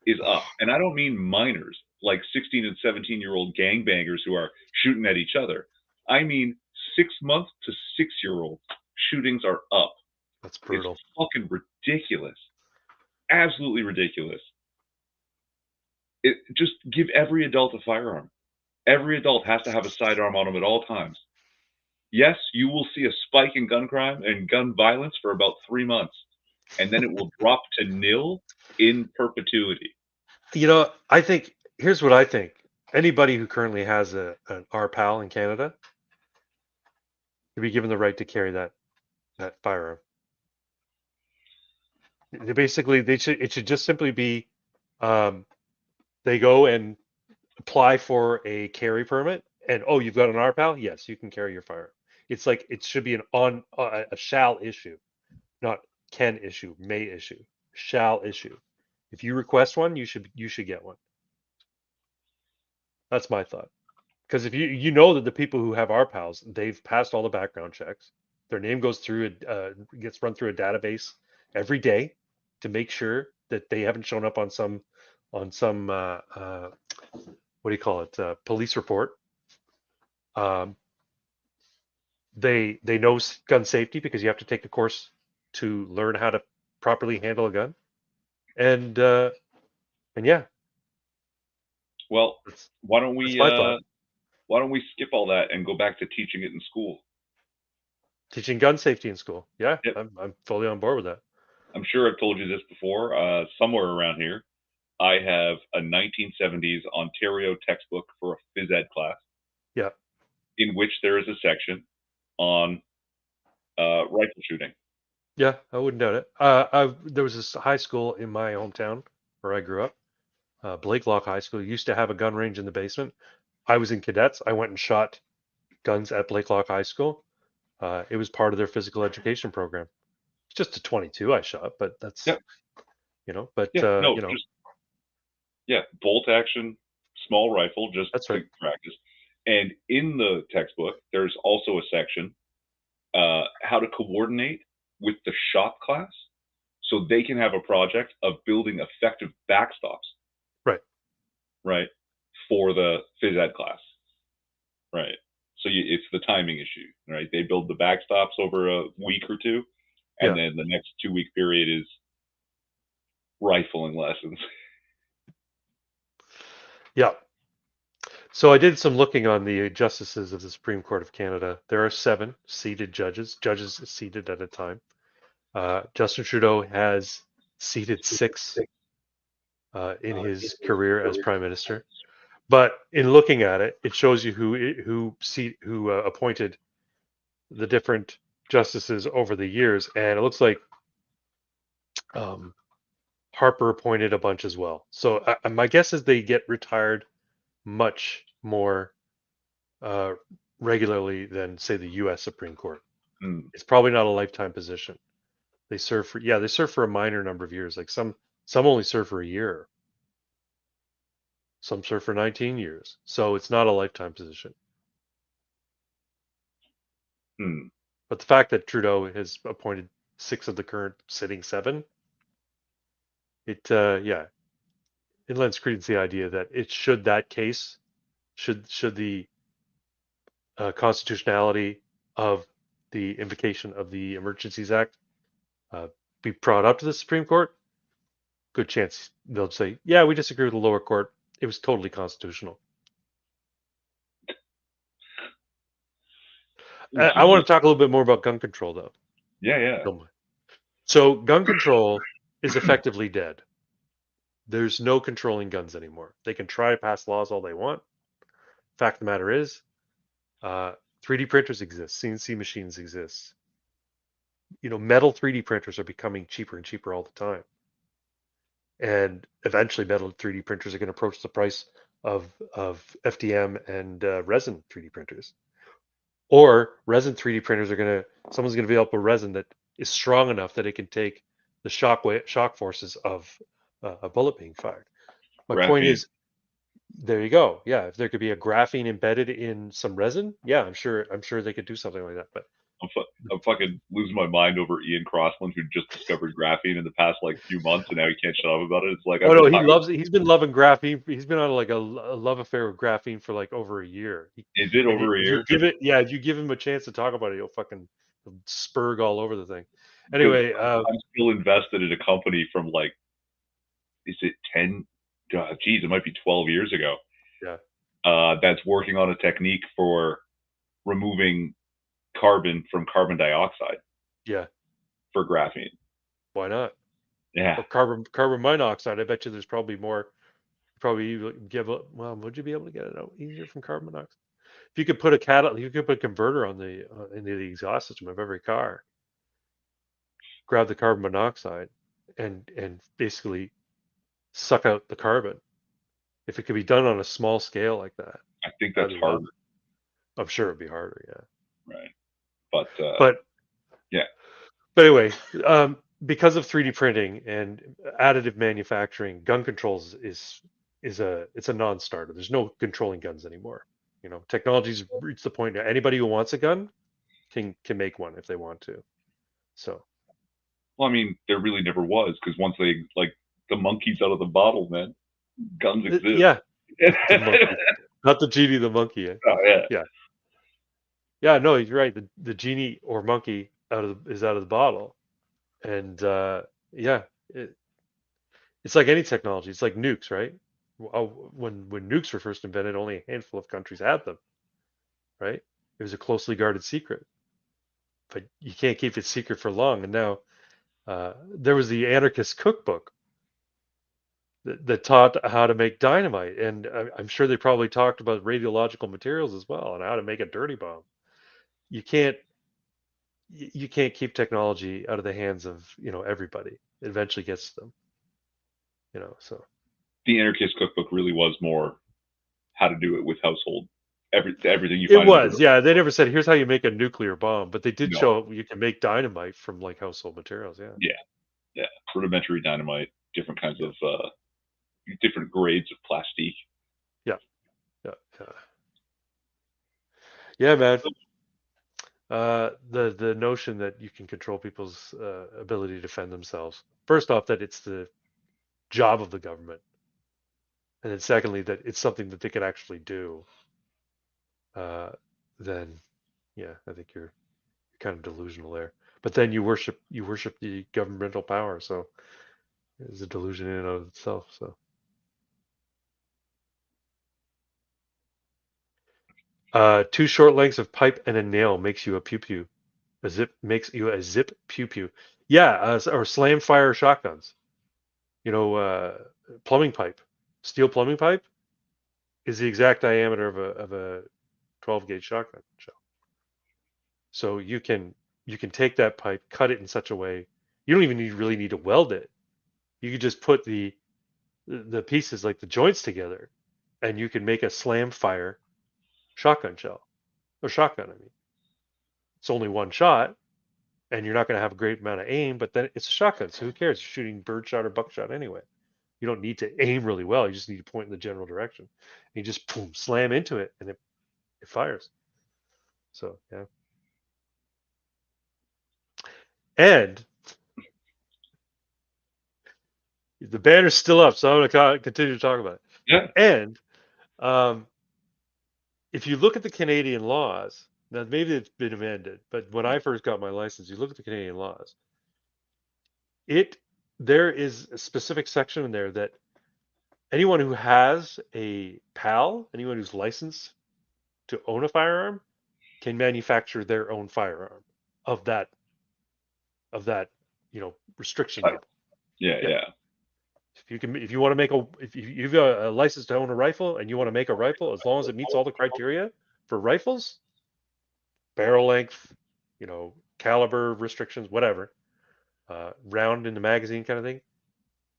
is up. And I don't mean minors, like 16 and 17-year-old gangbangers who are shooting at each other. I mean 6-month to 6-year-old shootings are up. That's brutal. It's fucking ridiculous. Absolutely ridiculous. Just give every adult a firearm. Every adult has to have a sidearm on them at all times. Yes, you will see a spike in gun crime and gun violence for about 3 months, and then it will drop to nil in perpetuity. You know, I think, here's what I think. Anybody who currently has an RPAL in Canada should be given the right to carry that firearm. Basically, it should just simply be, they go and apply for a carry permit, and oh, you've got an RPAL? Yes, you can carry your firearm. It's like it should be a shall issue, not can issue, may issue, shall issue. If you request one, you should get one. That's my thought. Because if you know that the people who have RPALs, they've passed all the background checks. Their name goes through gets run through a database every day to make sure that they haven't shown up on some what do you call it, police report. They know gun safety because you have to take the course to learn how to properly handle a gun, and yeah. Well, why don't we skip all that and go back to teaching it in school? Teaching gun safety in school. Yeah, yep. I'm fully on board with that. I'm sure I've told you this before. Somewhere around here, I have a 1970s Ontario textbook for a phys ed class. Yeah. In which there is a section on rifle shooting. Yeah, I wouldn't doubt it. There was this high school in my hometown where I grew up, Blakelock High School. Used to have a gun range in the basement. I was in cadets. I went and shot guns at Blakelock High School. It was part of their physical education program. It's just a 22 I shot, but that's, you know, but, you know. Bolt action, small rifle, just that's to right. practice. And in the textbook, there's also a section, how to coordinate with the shop class. so they can have a project of building effective backstops. Right. Right. For the phys ed class. Right. So it's the timing issue, right? They build the backstops over a week or two, and then the next 2-week period is rifling lessons. Yeah. So I did some looking on the justices of the Supreme Court of Canada. There are 7 seated judges seated at a time. Justin Trudeau has seated 6 in his career as Prime Minister. But in looking at it, it shows you who appointed the different justices over the years, and it looks like Harper appointed a bunch as well. So my guess is they get retired much more regularly than, say, the U.S. Supreme Court. It's probably not a lifetime position. They serve for a minor number of years. Like some only serve for a year. Some serve for 19 years. So it's not a lifetime position. But the fact that Trudeau has appointed 6 of the current sitting 7, it lends credence to the idea that should the constitutionality of the invocation of the Emergencies Act be brought up to the Supreme Court, good chance they'll say, yeah, we disagree with the lower court. It was totally constitutional. I want to talk a little bit more about gun control, though. Yeah. So gun control is effectively dead. There's no controlling guns anymore. They can try to pass laws all they want. Fact of the matter is, 3D printers exist. CNC machines exist. Metal 3D printers are becoming cheaper and cheaper all the time. And eventually metal 3D printers are going to approach the price of FDM and resin 3D printers. Or resin 3D printers someone's going to develop a resin that is strong enough that it can take the shock forces of a bullet being fired. My point is, there you go. Yeah, if there could be a graphene embedded in some resin, yeah, I'm sure they could do something like that. But I'm fucking losing my mind over Ian Crossland, who just discovered graphene in the past few months, and now he can't shut up about it. It's like, oh no, he loves it. He's been loving graphene. He's been on like a love affair with graphene for like over a year. Is it over a year? If you give him a chance to talk about it, he'll spurg all over the thing. Anyway, I'm still invested in a company from like, is it 10? Geez, it might be 12 years ago. Yeah. That's working on a technique for removing carbon from carbon dioxide. Yeah. For graphene. Why not? Yeah. Or carbon monoxide. I bet you there's probably more. Would you be able to get it out easier from carbon monoxide? If you could put a converter on into the exhaust system of every car, grab the carbon monoxide, and basically suck out the carbon. If it could be done on a small scale like that, I think that's harder. I'm sure it'd be harder. Yeah. Right. But yeah. But anyway, because of 3D printing and additive manufacturing, gun controls it's a non-starter. There's no controlling guns anymore. Technology's reached the point that anybody who wants a gun can make one if they want to. So. Well, I mean, there really never was, because once they the monkey's out of the bottle, man, guns exist. Yeah. The monkey. Not the genie, the monkey. Eh? Oh yeah. Yeah. Yeah. No, you're right. The genie or monkey is out of the bottle, and it's like any technology. It's like nukes, right? When nukes were first invented, only a handful of countries had them, right? It was a closely guarded secret, but you can't keep it secret for long. And now there was the anarchist cookbook that taught how to make dynamite, and I'm sure they probably talked about radiological materials as well and how to make a dirty bomb. You can't keep technology out of the hands of everybody. It eventually gets to them. So the anarchist cookbook really was more how to do it with household everything you find. It was, yeah. They never said here's how you make a nuclear bomb, but they did show you can make dynamite from like household materials. Yeah, rudimentary dynamite, different kinds of different grades of plastique. Yeah, man. The notion that you can control people's ability to defend themselves. First off, that it's the job of the government, and then secondly, that it's something that they could actually do. Then, yeah, I think you're kind of delusional there. But then you worship the governmental power, so it's a delusion in and of itself. So. Two short lengths of pipe and a nail makes you a pew pew. A zip makes you a zip pew pew. Yeah, or slam fire shotguns. You know, plumbing pipe, steel plumbing pipe, is the exact diameter of a 12 gauge shotgun shell. So you can take that pipe, cut it in such a way you don't even really need to weld it. You could just put the pieces, like the joints, together, and you can make a slam fire shotgun shell, or shotgun. I mean, it's only one shot, and you're not going to have a great amount of aim, but then it's a shotgun, so who cares? You're shooting birdshot or buckshot anyway. You don't need to aim really well. You just need to point in the general direction. And you just boom, slam into it, and it fires. So yeah. And the banner's still up, so I'm going to continue to talk about it. Yeah. And if you look at the Canadian laws, now maybe it's been amended, but when I first got my license, you look at the Canadian laws. There is a specific section in there that anyone who has a PAL, anyone who's licensed to own a firearm, can manufacture their own firearm of that restriction level. Yeah. If you want to make if you've got a license to own a rifle and you want to make a rifle, as long as it meets all the criteria for rifles, barrel length, caliber restrictions, whatever, round in the magazine kind of thing,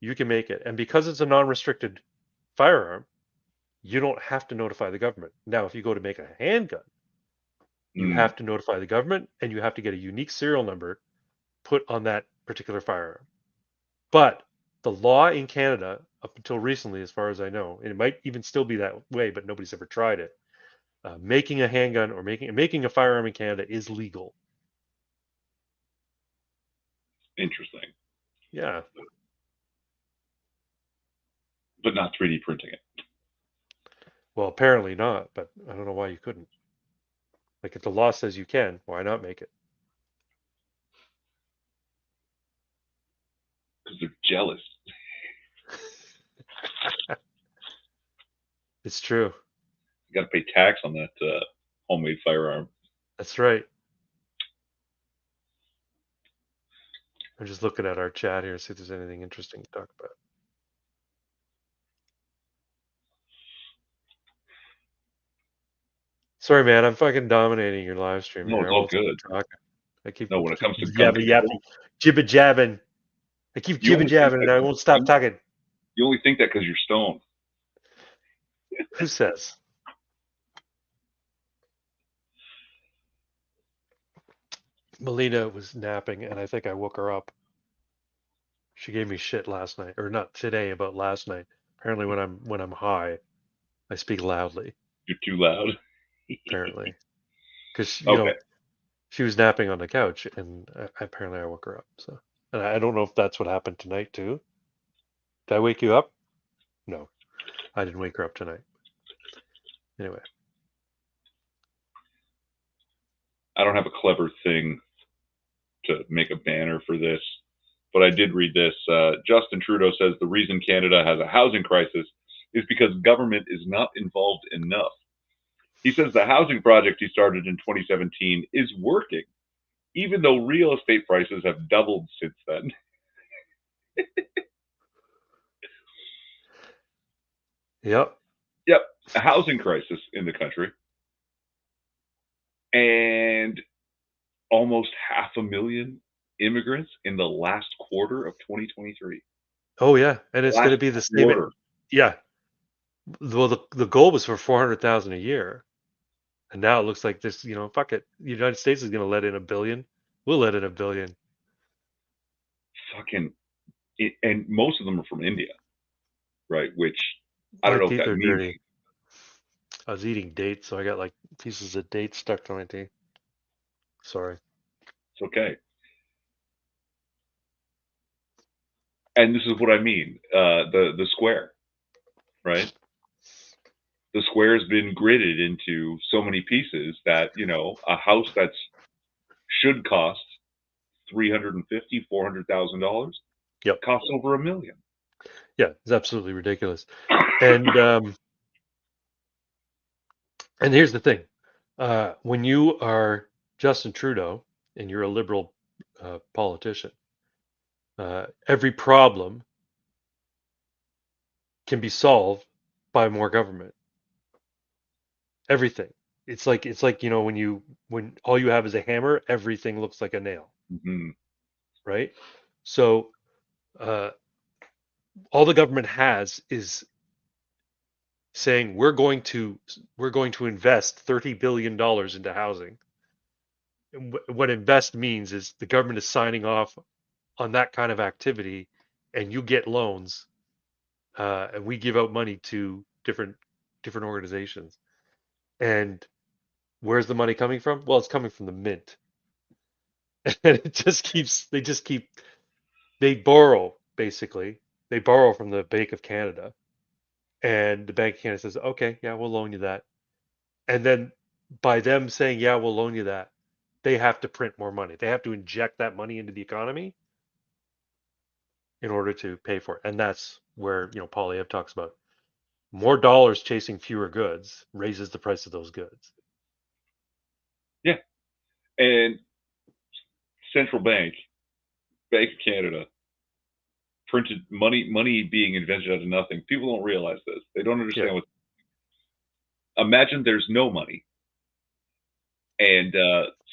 you can make it. And because it's a non-restricted firearm, you don't have to notify the government. Now, if you go to make a handgun, you have to notify the government, and you have to get a unique serial number put on that particular firearm. But the law in Canada, up until recently, as far as I know, and it might even still be that way, but nobody's ever tried it, making a handgun or making a firearm in Canada is legal. Interesting. Yeah. But not 3D printing it. Well, apparently not, but I don't know why you couldn't. Like, if the law says you can, why not make it? Because they're jealous. It's true. You got to pay tax on that homemade firearm. That's right. I'm just looking at our chat here, see if there's anything interesting to talk about. Sorry, man, I'm fucking dominating your live stream. No, here. it's all good. I keep when it comes to yapping, jibba jabbing. I keep jibba jabbing, and I won't stop talking. You only think that because you're stoned. Who says? Melina was napping, and I think I woke her up. She gave me shit last night, or not today, about last night. Apparently, when I'm high, I speak loudly. You're too loud. Apparently, because Okay. she was napping on the couch, and apparently I woke her up. So, and I don't know if that's what happened tonight too. Did I wake you up? No, I didn't wake her up tonight. Anyway, I don't have a clever thing to make a banner for this, but I did read this. Justin Trudeau says the reason Canada has a housing crisis is because government is not involved enough. He says the housing project he started in 2017 is working, even though real estate prices have doubled since then. Yep. A housing crisis in the country. And almost 500,000 immigrants in the last quarter of 2023. Oh yeah, and it's going to be the same. Quarter. Yeah. Well, the goal was for 400,000 a year, and now it looks like this. Fuck it. The United States is going to let in 1 billion. We'll let in 1 billion. Fucking, and most of them are from India, right? Which I don't know if that means. Dirty. I was eating dates, so I got like pieces of dates stuck to my teeth. Sorry. It's okay. And this is what I mean. The square, right? The square has been gridded into so many pieces that, a house that's should cost $350,000, $400,000 Yep. costs over $1 million. Yeah, it's absolutely ridiculous. And here's the thing: when you are Justin Trudeau and you're a liberal politician, every problem can be solved by more government. Everything. It's like when all you have is a hammer, everything looks like a nail, Mm-hmm. right? So all the government has is saying we're going to invest $30 billion into housing. And what invest means is the government is signing off on that kind of activity, and you get loans, and we give out money to different organizations. And where's the money coming from? Well, it's coming from the mint. And they borrow, basically. They borrow from the Bank of Canada. And the Bank of Canada says, okay, yeah, we'll loan you that. And then by them saying, yeah, we'll loan you that, they have to print more money. They have to inject that money into the economy in order to pay for it. And that's where, Polyev talks about more dollars chasing fewer goods raises the price of those goods. Yeah. And Central Bank of Canada, printed money being invented out of nothing. People don't realize this. They don't understand what. Imagine there's no money, and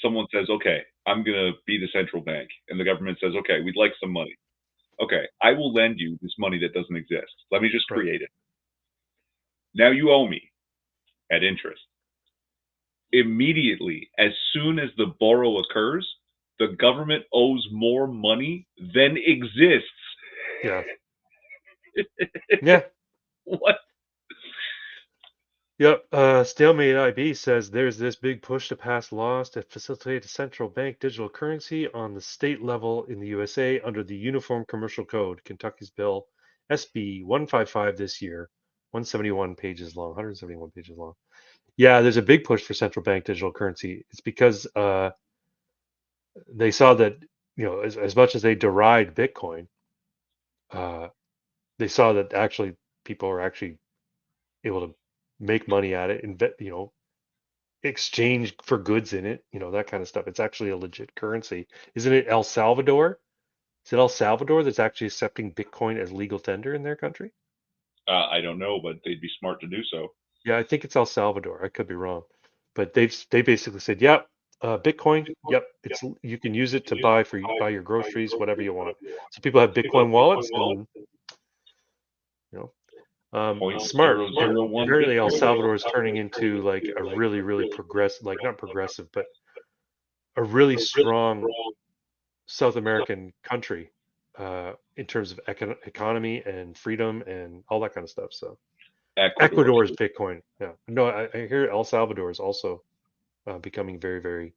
someone says, "Okay, I'm gonna be the central bank," and the government says, "Okay, we'd like some money. Okay, I will lend you this money that doesn't exist. Let me just create it. Now you owe me at interest." Immediately, as soon as the borrow occurs, the government owes more money than exists. Yeah. Yeah. What? Yep. Stalemate IB says there's this big push to pass laws to facilitate a central bank digital currency on the state level in the USA under the Uniform Commercial Code, Kentucky's bill SB 155 this year, 171 pages long, 171 pages long. Yeah, there's a big push for central bank digital currency. It's because they saw that, as much as they deride Bitcoin, they saw that actually people are actually able to make money at it, and exchange for goods in it, that kind of stuff. It's actually a legit currency. Isn't it El Salvador? Is it El Salvador that's actually accepting Bitcoin as legal tender in their country? I don't know, but they'd be smart to do so. Yeah, I think it's El Salvador. I could be wrong, but they basically said, yep, Bitcoin, yep, you can use it to buy your groceries, whatever you want. So people have Bitcoin wallets, and smart. And apparently El Salvador is turning into like a really, really progressive, like not progressive, but a really strong South American country in terms of economy and freedom and all that kind of stuff. So Ecuador's Bitcoin. Yeah. No, I hear El Salvador is also becoming very, very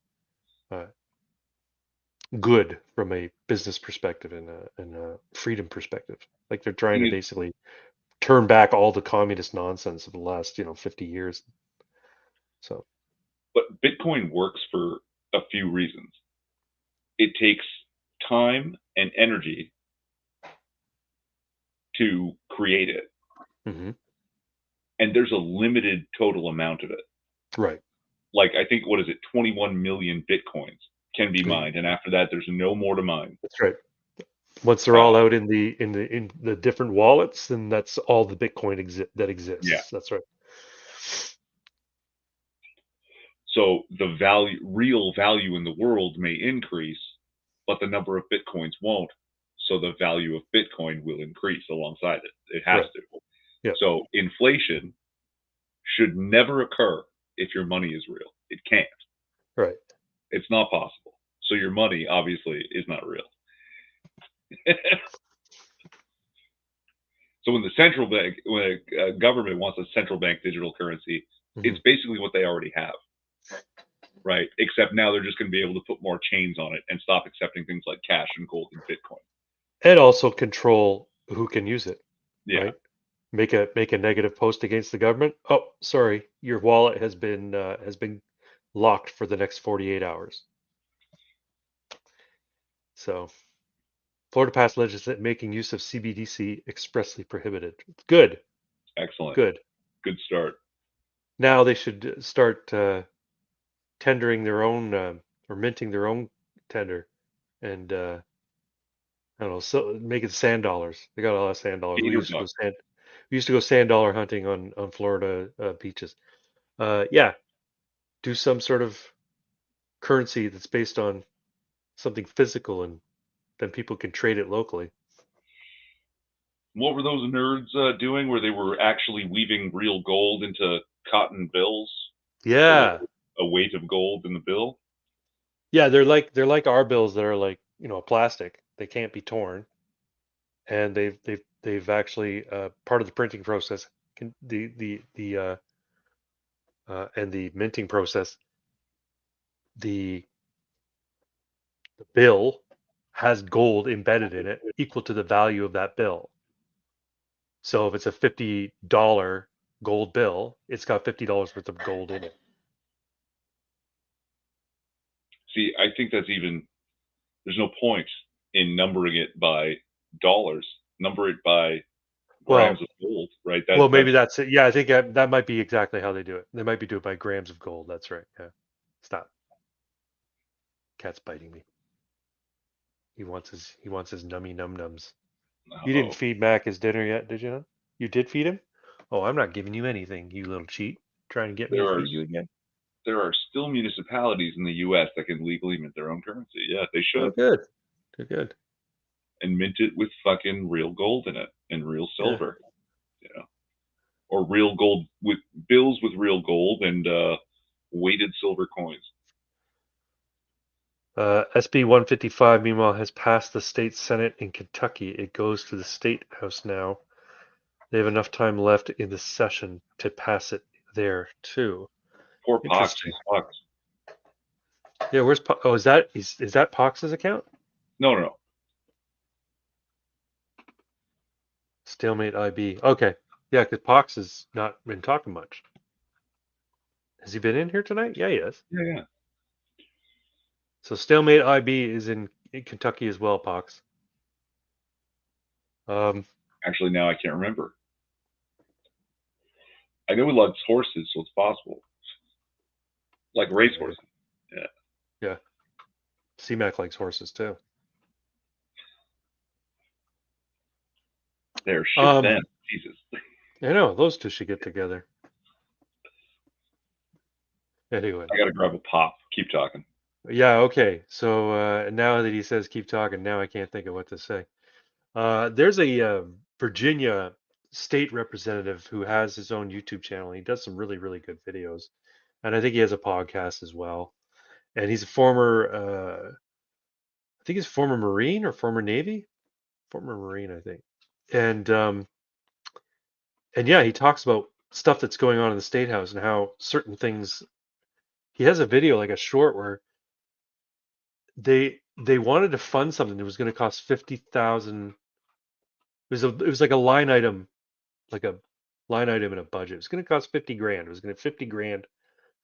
good from a business perspective and a freedom perspective. Like they're trying to basically turn back all the communist nonsense of the last, 50 years. So, but Bitcoin works for a few reasons. It takes time and energy to create it. mm-hmm. And there's a limited total amount of it. Right. Like, I think, 21 million Bitcoins can be mined. And after that, there's no more to mine. That's right. Once they're all out in the different wallets, then that's all the Bitcoin that exists. Yeah. That's right. So the real value in the world may increase, but the number of Bitcoins won't. So the value of Bitcoin will increase alongside it. It has to. Yep. So inflation should never occur if your money is real. It can't. Right. It's not possible. So your money obviously is not real. So when a government wants a central bank digital currency, mm-hmm. it's basically what they already have. right? Except now they're just going to be able to put more chains on it and stop accepting things like cash and gold and Bitcoin. And also control who can use it, Yeah. right? Make a negative post against the government. Oh, sorry, your wallet has been locked for the next 48 hours. So, Florida passed legislation making use of CBDC expressly prohibited. Good, Excellent. good. Good start. Now they should start tendering their own or minting their own tender, and I don't know, so make it sand dollars. They got a lot of sand dollars. Gator buck. We used to go sand dollar hunting on Florida beaches. Yeah, do some sort of currency that's based on something physical, and then people can trade it locally. What were those nerds doing where they were actually weaving real gold into cotton bills? Yeah, A weight of gold in the bill? yeah, they're like our bills that are like, plastic. They can't be torn, and they've actually part of the printing process can the and the minting process, the bill has gold embedded in it equal to the value of that bill. So if it's a $50 gold bill, it's got $50 worth of gold in it. See, I think that's even, there's no point in numbering it by dollars. Number it by grams of gold, right? Well, maybe that's it. Yeah, I think that might be exactly how they do it. They might be doing it by grams of gold. That's right. Yeah. Stop. Cat's biting me. He wants his nummy num nums. You didn't feed Mac his dinner yet, did you not? You did feed him? Oh, I'm not giving you anything, you little cheat. Trying to get me to feed you again. There are still municipalities in the U.S. that can legally mint their own currency. Yeah, they should. Oh, good. Good. And mint it with fucking real gold in it and real silver. Yeah. Or real gold with bills with real gold and weighted silver coins. SB 155, meanwhile, has passed the state Senate in Kentucky. It goes to the state house now. They have enough time left in the session to pass it there too. Poor Pox. Yeah, where's Pox? Oh, is that Pox's account? No. Stalemate IB. Okay. Yeah, because Pox has not been talking much. Has he been in here tonight? Yeah, he has. Yeah. So Stalemate IB is in Kentucky as well, Pox. Actually, now I can't remember. I know he loves horses, so it's possible. Like racehorses. Yeah. C-Mac likes horses too. They're shit then. Jesus. I know, those two should get together. Anyway. I gotta grab a pop. Keep talking. Yeah, okay. So now that he says keep talking, now I can't think of what to say. There's a Virginia state representative who has his own YouTube channel. He does some really, really good videos. And I think he has a podcast as well. And he's a former, I think he's former Marine or former Navy? Former Marine, I think. And yeah, he talks about stuff that's going on in the State House and how certain things. He has a video, like a short, where they wanted to fund something that was going to cost 50,000. It was like a line item, in a budget. It was going to cost 50 grand. It was going to 50 grand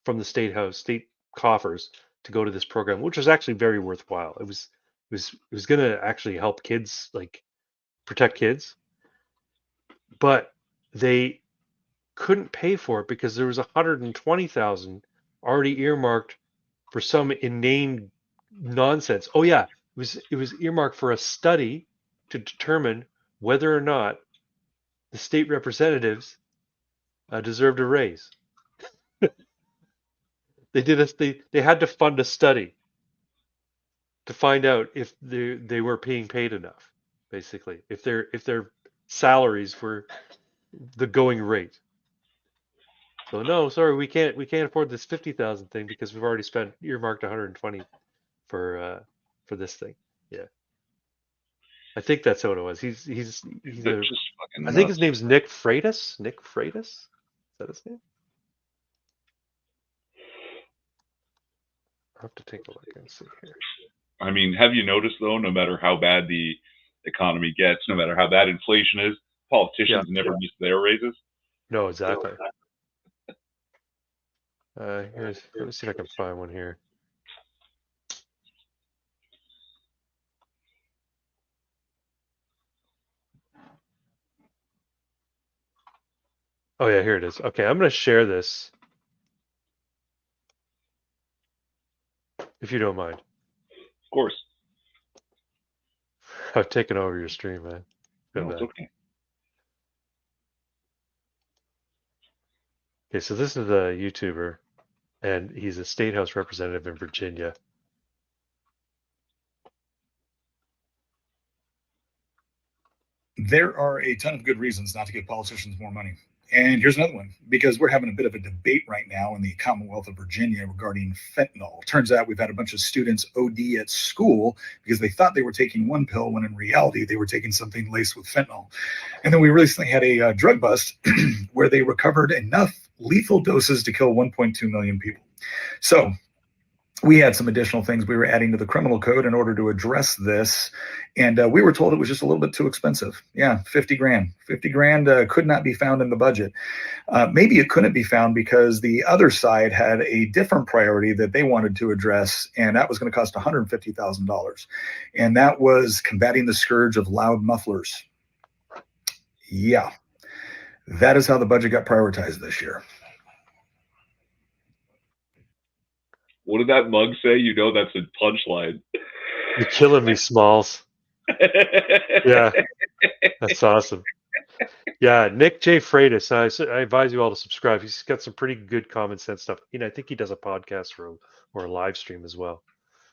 from the State House, state coffers, to go to this program, which was actually very worthwhile. It was going to actually help kids, like protect kids, but they couldn't pay for it because there was 120,000 already earmarked for some inane nonsense. Oh yeah, it was earmarked for a study to determine whether or not the state representatives deserved a raise. They had to fund a study to find out if they were being paid enough, basically, if their salaries were the going rate. So no, sorry, we can't afford this 50,000 thing because we've already spent earmarked 120 for this thing. Yeah, I think that's what it was. He's just fucking I think his name's Nick Freitas. Nick Freitas, is that his name? I'll have to take a look and see here. I mean, have you noticed though? No matter how bad the economy gets, no matter how bad inflation is, politicians never miss their raises. No, exactly. Let me see if I can find one here. Oh yeah, here it is. Okay, I'm going to share this, if you don't mind. Of course. I've taken over your stream, man. No, it's okay. Okay, so this is a YouTuber, and he's a state house representative in Virginia. There are a ton of good reasons not to give politicians more money. And here's another one, because we're having a bit of a debate right now in the Commonwealth of Virginia regarding fentanyl. Turns out we've had a bunch of students OD at school because they thought they were taking one pill when in reality they were taking something laced with fentanyl. And then we recently had a drug bust where they recovered enough lethal doses to kill 1.2 million people. So we had some additional things we were adding to the criminal code in order to address this. And we were told it was just a little bit too expensive. Yeah, 50 grand. 50 grand could not be found in the budget. Maybe it couldn't be found because the other side had a different priority that they wanted to address, and that was going to cost $150,000. And that was combating the scourge of loud mufflers. Yeah, that is how the budget got prioritized this year. What did that mug say? You know that's a punchline. You're killing me, Smalls. Yeah, that's awesome. Yeah, Nick J. Freitas. I advise you all to subscribe. He's got some pretty good common sense stuff. I think he does a podcast or a live stream as well.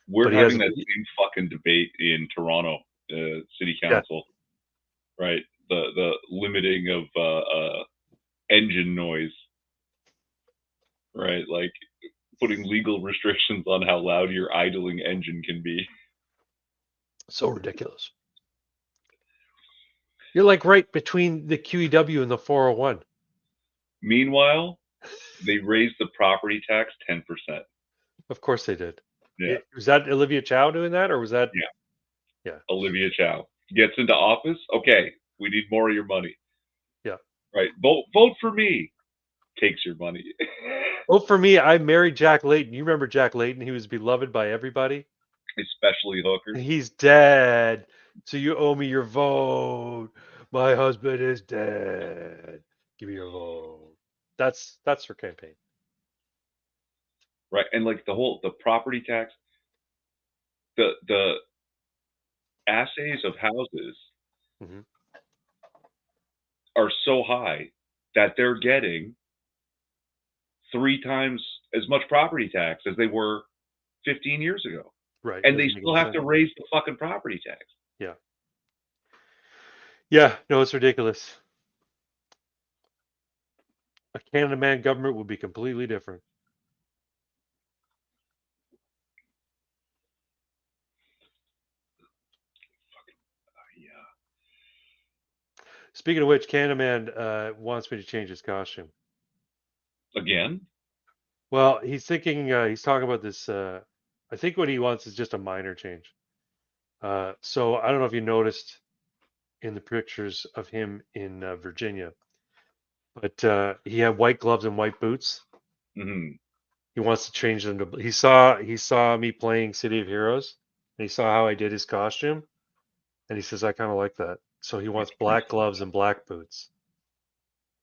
We're having that same fucking debate in Toronto City Council, right? The limiting of engine noise, right? Like putting legal restrictions on how loud your idling engine can be. So ridiculous. You're like right between the QEW and the 401. Meanwhile, they raised the property tax 10%. Of course they did. Yeah. Was that Olivia Chow doing that, or was that? Yeah. Olivia Chow gets into office. Okay, we need more of your money. Yeah. Right. Vote for me. Takes your money. Vote for me. I married Jack Layton. You remember Jack Layton? He was beloved by everybody, especially hookers. He's dead, so you owe me your vote. My husband is dead. Give me your vote. That's her campaign. Right, and like the property tax, the assays of houses are so high that they're getting 3 times as much property tax as they were 15 years ago. Right. And they still have to raise the fucking property tax. Yeah. Yeah, no, it's ridiculous. A Canada Man government would be completely different. Speaking of which, Canada Man wants me to change his costume. Again? Well, he's thinking, he's talking about this. I think what he wants is just a minor change. So I don't know if you noticed in the pictures of him in Virginia, but he had white gloves and white boots. Mm-hmm. He wants to change them to. He saw me playing City of Heroes, and he saw how I did his costume, and he says I kind of like that. So he wants black gloves and black boots,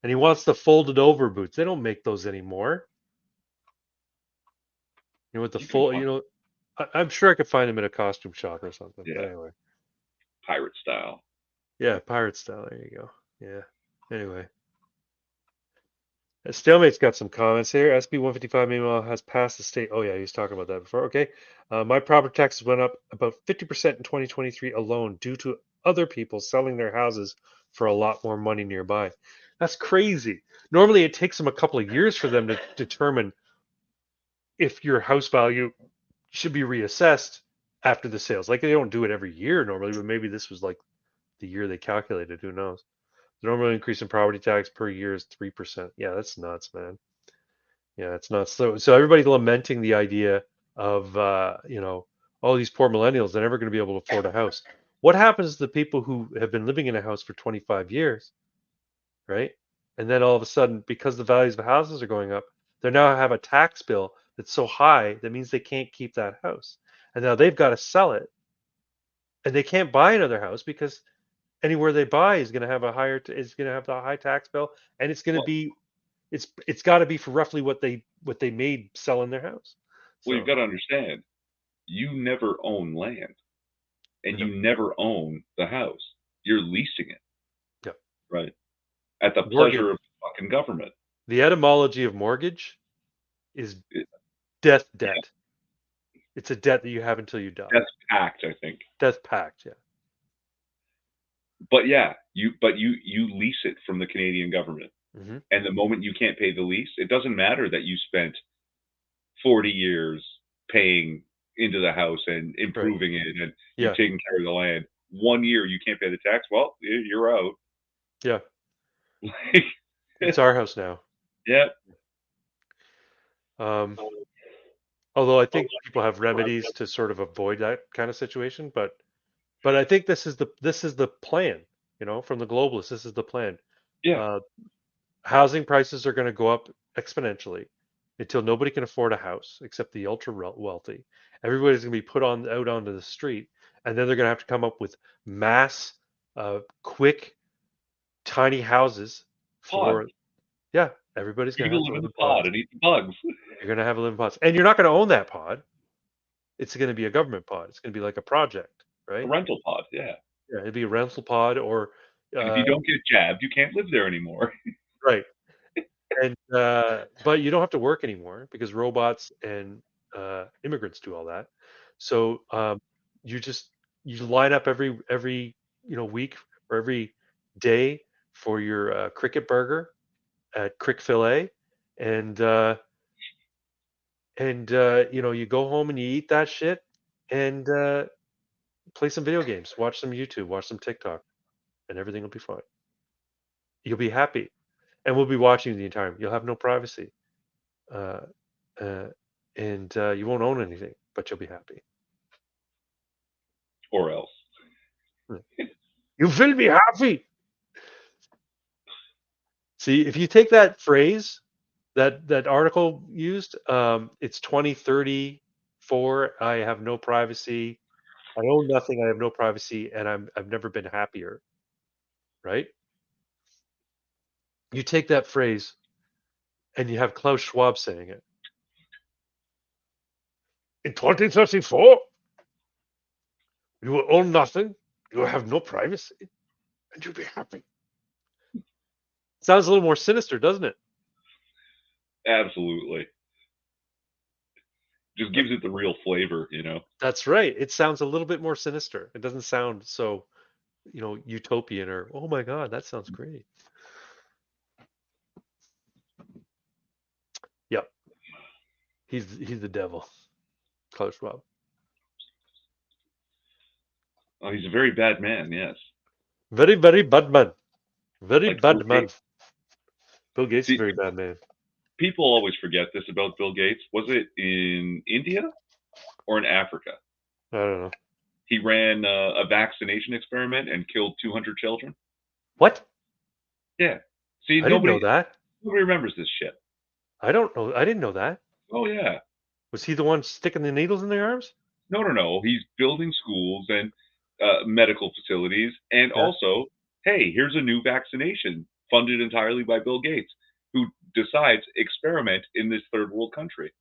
and he wants the folded over boots. They don't make those anymore. You know, with the full, I'm sure I could find them in a costume shop or something. Yeah. But anyway. Pirate style. Yeah, pirate style. There you go. Yeah. Anyway. Stalemate's got some comments here. SB 155 meanwhile has passed the state. Oh yeah, he was talking about that before. Okay. My property taxes went up about 50% in 2023 alone due to other people selling their houses for a lot more money nearby. That's crazy. Normally it takes them a couple of years for them to determine if your house value should be reassessed after the sales. Like they don't do it every year normally, but maybe this was like the year they calculated. Who knows? The normal increase in property tax per year is 3%. Yeah, that's nuts, man. Yeah, it's nuts. So everybody's lamenting the idea of oh, these poor millennials, they're never going to be able to afford a house. What happens to the people who have been living in a house for 25 years, right? And then all of a sudden, because the values of houses are going up, they now have a tax bill that's so high that means they can't keep that house, and now they've got to sell it, and they can't buy another house because anywhere they buy is going to have is going to have the high tax bill, and it's going to Well, be it's got to be for roughly what they made selling their house. well, you've So got to understand, you never own land, and no, you never own the house. You're leasing it, yeah. right? At the Mortgage. pleasure of the fucking government. The etymology of mortgage is It, death yeah, debt. It's a debt that you have until you die. that's pact, I think. Death pact, yeah. But yeah, you lease it from the Canadian government, Hmm. and the moment you can't pay the lease, it doesn't matter that you spent 40 years paying into the house and Right. improving it, and Yeah. you've taken care of the land. 1 year you can't pay the tax. Well, you're out. Yeah. Like, It's our house now. yeah, Although I think people have remedies to sort of avoid that kind of situation, but I think this is the plan, from the globalists. This is the plan. yeah. Uh, housing prices are going to go up exponentially until nobody can afford a house except the ultra wealthy. Everybody's going to be put out onto the street, and then they're going to have to come up with mass, quick, tiny houses Pod. for yeah. Everybody's You going to can have to live in live the in pod pods. and eat the bugs. You're going to have to live in pods, and you're not going to own that pod. It's going to be a government pod. It's going to be like a project, A right? rental pod, yeah. Yeah, it'd be a rental pod or And if you don't get jabbed, you can't live there anymore. right. And but you don't have to work anymore because robots and immigrants do all that. So you just you line up every week or every day for your cricket burger at Crick Filet, and you go home and you eat that shit and play some video games, watch some YouTube, watch some TikTok, and everything will be fine. You'll be happy, and we'll be watching you the entire time. You'll have no privacy. Uh, uh, and you won't own anything, but you'll be happy. Or else. You will be happy. See, if you take that phrase, that article used, it's 2034. I have no privacy. I own nothing. I have no privacy, and I've never been happier. Right? You take that phrase, and you have Klaus Schwab saying it. In 2034, you will own nothing. You will have no privacy, and you'll be happy. Sounds a little more sinister, doesn't it? Absolutely. Just gives it the real flavor, That's right. It sounds a little bit more sinister. It doesn't sound so, utopian or, oh my God, that sounds great. Yep. He's the devil. Klaus Schwab. Oh, he's a very bad man, yes. Very, very bad man. Very Like bad Bill man. Gates. Bill Gates is See, a very bad man. people always forget this about Bill Gates. Was it in India or in Africa? I don't know. He ran a vaccination experiment and killed 200 children. What? Yeah. See, I didn't know that. nobody remembers this shit. I don't know. I didn't know that. Oh, yeah. Was he the one sticking the needles in their arms? No. He's building schools and medical facilities. And Yeah. also, hey, here's a new vaccination funded entirely by Bill Gates, who decides experiment in this third world country.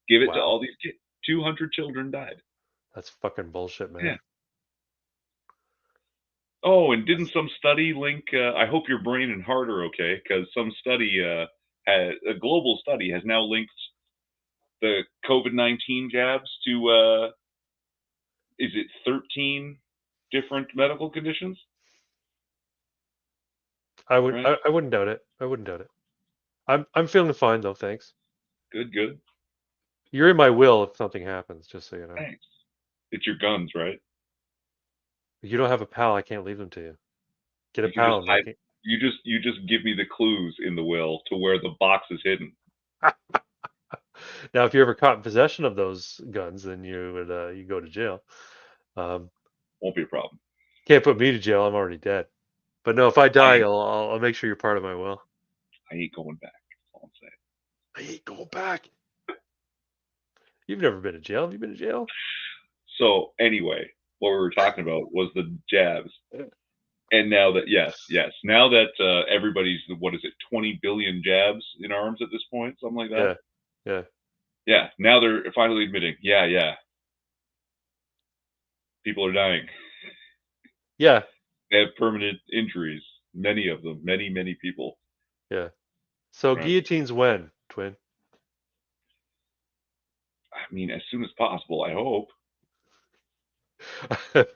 Give it to Wow. all these kids. 200 children died. That's fucking bullshit, man. Yeah. Oh, and didn't some study link? I hope your brain and heart are okay, because some study, a global study, has now linked the COVID-19 jabs to, is it 13 different medical conditions? I Right. wouldn't doubt it. I wouldn't doubt it. I'm feeling fine though, thanks. Good. You're in my will if something happens, just so you know. Thanks. It's your guns, right? You don't have a pal, I can't leave them to you. Get a You can pal. just hide. You just give me the clues in the will to where the box is hidden. Now, if you're ever caught in possession of those guns, then you would you go to jail. Won't be a problem. Can't put me to jail. I'm already dead. But no, if I die, ain't- I'll make sure you're part of my will. I ain't going back. That's all I'm saying. I ain't going back. You've never been to jail. Have you been to jail? So anyway, what we were talking about was the jabs. And now that now that everybody's, what is it, 20 billion jabs in arms at this point, something like that. Yeah. Now they're finally admitting, people are dying. Yeah. They have permanent injuries. Many of them. Many people. Yeah. So Right. guillotines when, Twin? I mean, as soon as possible, I hope.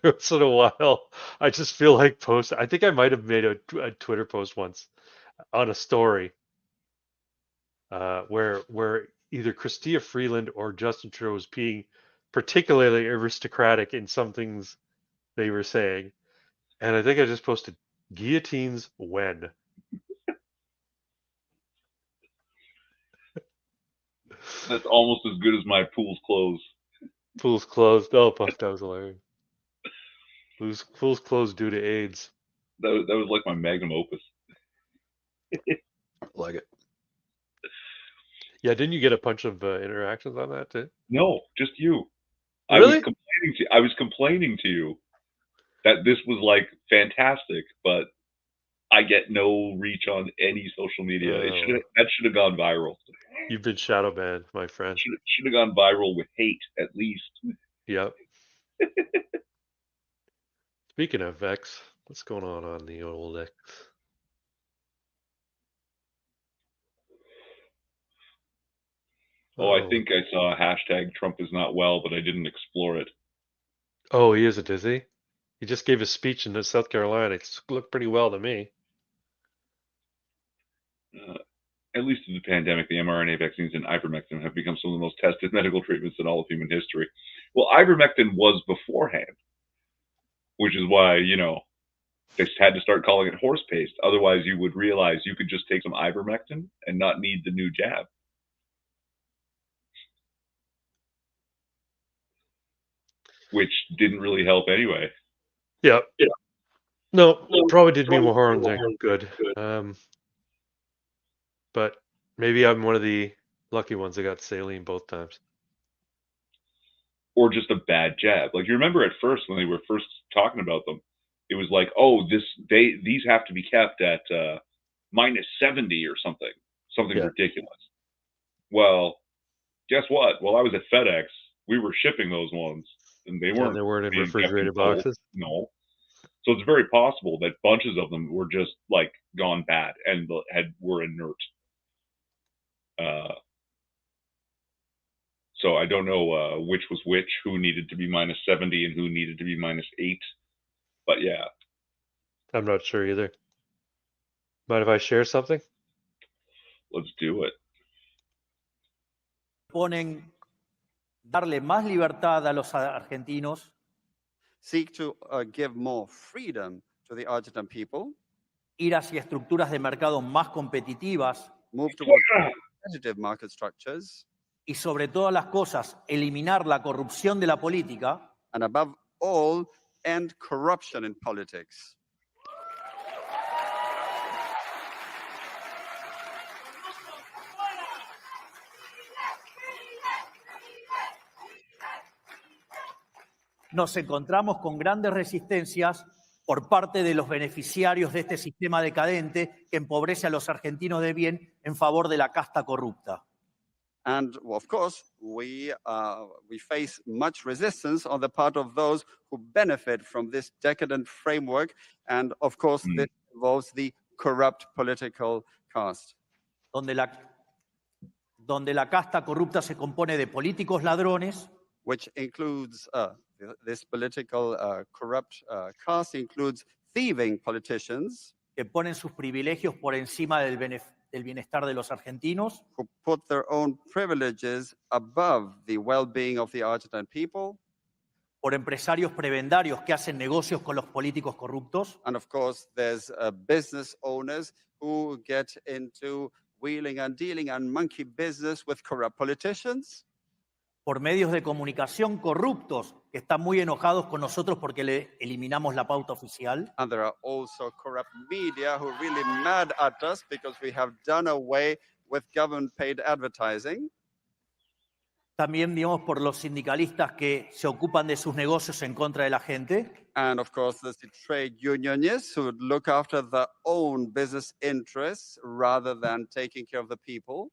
Once in a while, I just feel like I think I might have made a Twitter post once on a story where either Chrystia Freeland or Justin Trudeau was being particularly aristocratic in some things they were saying, and I think I just posted guillotines when. That's almost as good as my pool's closed. Pool's closed. Oh, fuck, that was hilarious. Pool's closed due to AIDS. That was like my magnum opus. Like it. Yeah, didn't you get a bunch of interactions on that too? No, just you. Really? I was complaining to you that this was like fantastic, but I get no reach on any social media. That should have gone viral. You've been shadow banned, my friend. Should have gone viral with hate, at least. Yep. Speaking of X, what's going on the old X? Oh, I think I saw a hashtag Trump is not well, but I didn't explore it. Oh, he isn't, is he? He just gave a speech in South Carolina. It looked pretty well to me. At least in the pandemic, the mRNA vaccines and ivermectin have become some of the most tested medical treatments in all of human history. Well, ivermectin was beforehand, which is why, they had to start calling it horse paste. Otherwise, you would realize you could just take some ivermectin and not need the new jab. Which didn't really help anyway. Yeah. No, probably did me more harm than good. But maybe I'm one of the lucky ones that got saline both times. Or just a bad jab. Like, you remember at first when they were first talking about them, it was like, oh, these have to be kept at minus 70 or something ridiculous. Well, guess what? While I was at FedEx, we were shipping those ones, and they weren't. They weren't in being refrigerated kept in boxes. No. So it's very possible that bunches of them were just like gone bad and were inert. So I don't know which was which, who needed to be minus 70 and who needed to be minus 8. But yeah. I'm not sure either. Mind if I share something? Let's do it. Ponen darle más libertad a los argentinos. Seek to give more freedom to the Argentine people. Ir hacia estructuras de mercado más competitivas. Move towards competitive market structures. Y sobre todas las cosas, eliminar la corrupción de la política. And above all, end corruption in politics. Nos encontramos con grandes resistencias por parte de los beneficiarios de este sistema decadente que empobrece a los argentinos de bien en favor de la casta corrupta. And of course, we face much resistance on the part of those who benefit from this decadent framework. And of course, this involves the corrupt political caste. Donde la casta corrupta se compone de políticos ladrones. Which includes, this political corrupt caste includes thieving politicians. Que ponen sus privilegios por encima del bienestar de los argentinos. Who put their own privileges above the well-being of the Argentine people. Por empresarios prebendarios que hacen negocios con los políticos corruptos. And of course, there's business owners who get into wheeling and dealing and monkey business with corrupt politicians. Por medios de comunicación corruptos que están muy enojados con nosotros porque le eliminamos la pauta oficial. And there are also corrupt media who are really mad at us because we have done away with government-paid advertising. También, digamos, por los sindicalistas que se ocupan de sus negocios en contra de la gente. And of course, there's the trade unionists who would look after their own business interests rather than taking care of the people.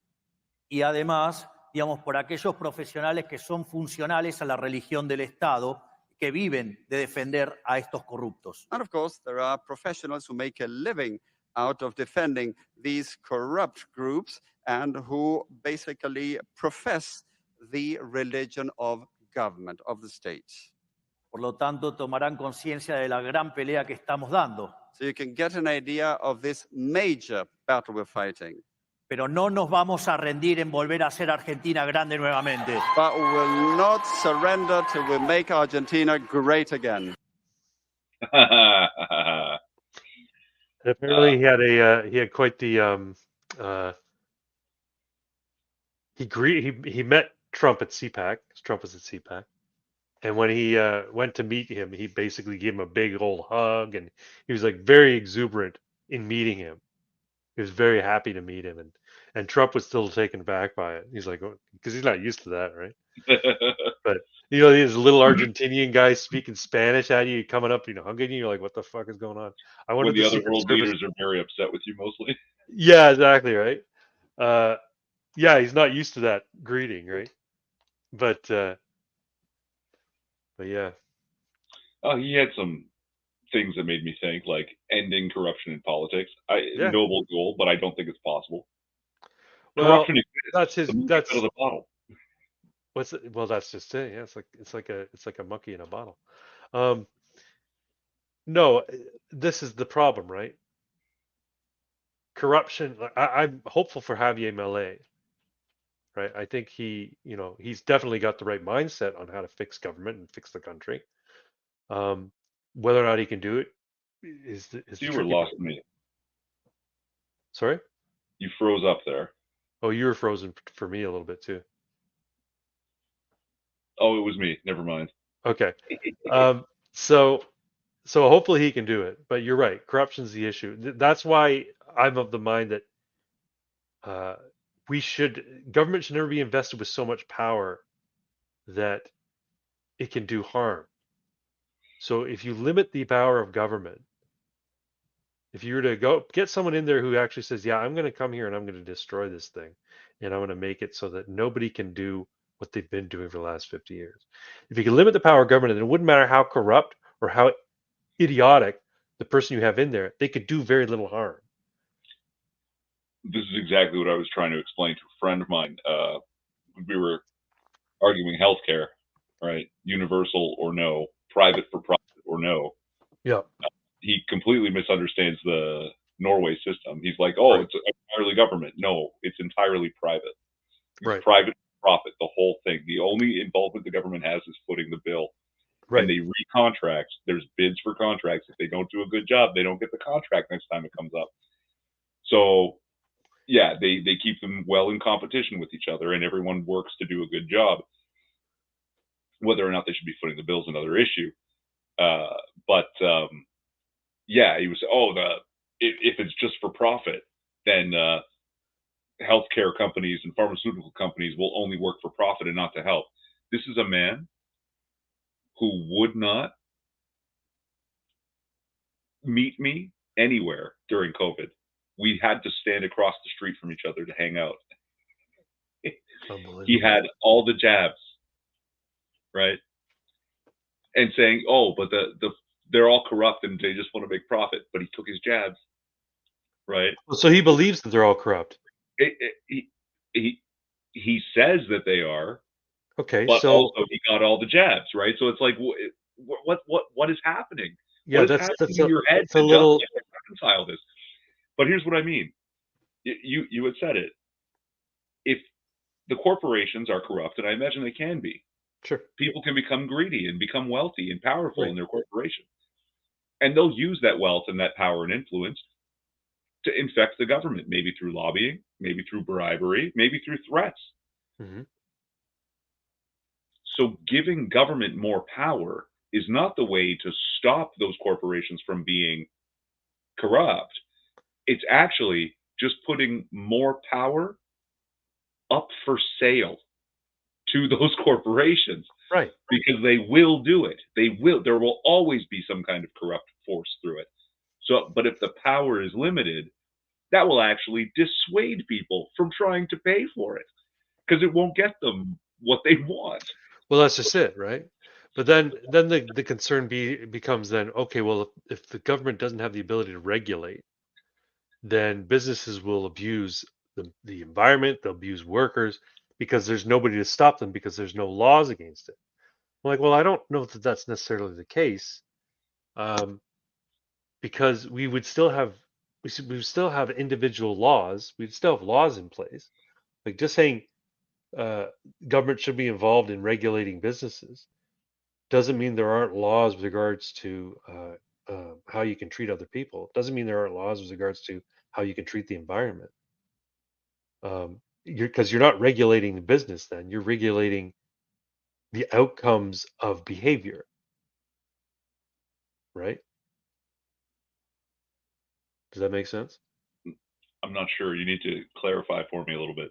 Y además, digamos, por aquellos profesionales que son funcionales a la religión del Estado, que viven de defender a estos corruptos. And of course, there are professionals who make a living out of defending these corrupt groups and who basically profess the religion of government, of the state. Por lo tanto, tomarán conciencia de la gran pelea que estamos dando. So you can get an idea of this major battle we're fighting. Pero no nos vamos a rendir en volver a hacer Argentina grande nuevamente. But we will not surrender till we make Argentina great again. And apparently, he had quite the he met Trump at CPAC. Trump was at CPAC, and when he went to meet him, he basically gave him a big old hug, and he was like very exuberant in meeting him. He was very happy to meet him, and Trump was still taken back by it. He's like, because he's not used to that, right? But you know, these little Argentinian guys speaking Spanish at you, coming up, hugging you. You're like, what the fuck is going on? I When wanted the the other Secret world Service. leaders are very upset with you mostly. Yeah, exactly, right. Yeah, he's not used to that greeting, right? But yeah. Oh, he had some things that made me think, like ending corruption in politics. Yeah. Noble goal, but I don't think it's possible. Well, Corruption exists. that's his. The monkey's That's out of the bottle. what's it, well, that's just it. Yeah, it's like a monkey in a bottle. No, this is the problem, right? Corruption. I'm hopeful for Javier Milei, right? I think he's definitely got the right mindset on how to fix government and fix the country. Whether or not he can do it is the You were tricky lost part. to me. Sorry? You froze up there. Oh, you were frozen for me a little bit too. Oh, it was me. Never mind. Okay. So hopefully he can do it. But you're right. Corruption's the issue. That's why I'm of the mind that government should never be invested with so much power that it can do harm. So if you limit the power of government, if you were to go get someone in there who actually says, yeah, I'm going to come here and I'm going to destroy this thing, and I'm going to make it so that nobody can do what they've been doing for the last 50 years. If you can limit the power of government, then it wouldn't matter how corrupt or how idiotic the person you have in there, they could do very little harm. This is exactly what I was trying to explain to a friend of mine. We were arguing healthcare, right? Universal or no, private for profit or no. Yeah. He completely misunderstands the Norway system. He's like, oh, Right. It's entirely government. No, it's entirely private. It's Right. private profit, the whole thing. The only involvement the government has is footing the bill. Right. And they recontract. There's bids for contracts. If they don't do a good job, they don't get the contract next time it comes up. So, yeah, they keep them well in competition with each other, and everyone works to do a good job. Whether or not they should be footing the bill is another issue. Yeah, he was, if it's just for profit, then healthcare companies and pharmaceutical companies will only work for profit and not to help. This is a man who would not meet me anywhere during COVID. We had to stand across the street from each other to hang out. Unbelievable. He had all the jabs, right? And saying, oh, but they're all corrupt and they just want to make profit. But he took his jabs, right? So he believes that they're all corrupt. He says that they are. Okay, but so also he got all the jabs, right? So it's like, what is happening? yeah, What is that's happening in your head that's a little. to reconcile this? But here's what I mean. You had said it. If the corporations are corrupt, and I imagine they can be, Sure. people can become greedy and become wealthy and powerful Right. in their corporation. And they'll use that wealth and that power and influence to infect the government, maybe through lobbying, maybe through bribery, maybe through threats. Mhm. So giving government more power is not the way to stop those corporations from being corrupt. It's actually just putting more power up for sale to those corporations Right. because they will do it. They will. There will always be some kind of corrupt force through it. So, but if the power is limited, that will actually dissuade people from trying to pay for it because it won't get them what they want. Well, that's just it, right? But then the concern becomes then, okay, well, if the government doesn't have the ability to regulate, then businesses will abuse the environment, they'll abuse workers because there's nobody to stop them because there's no laws against it. I'm like, well, I don't know that that's necessarily the case, um, because we would still have individual laws, we'd still have laws in place. Like just saying uh, government should be involved in regulating businesses doesn't mean there aren't laws with regards to how you can treat other people. Doesn't mean there aren't laws with regards to how you can treat the environment. You're not regulating the business, then you're regulating the outcomes of behavior, right? Does that make sense? I'm not sure. You need to clarify for me a little bit.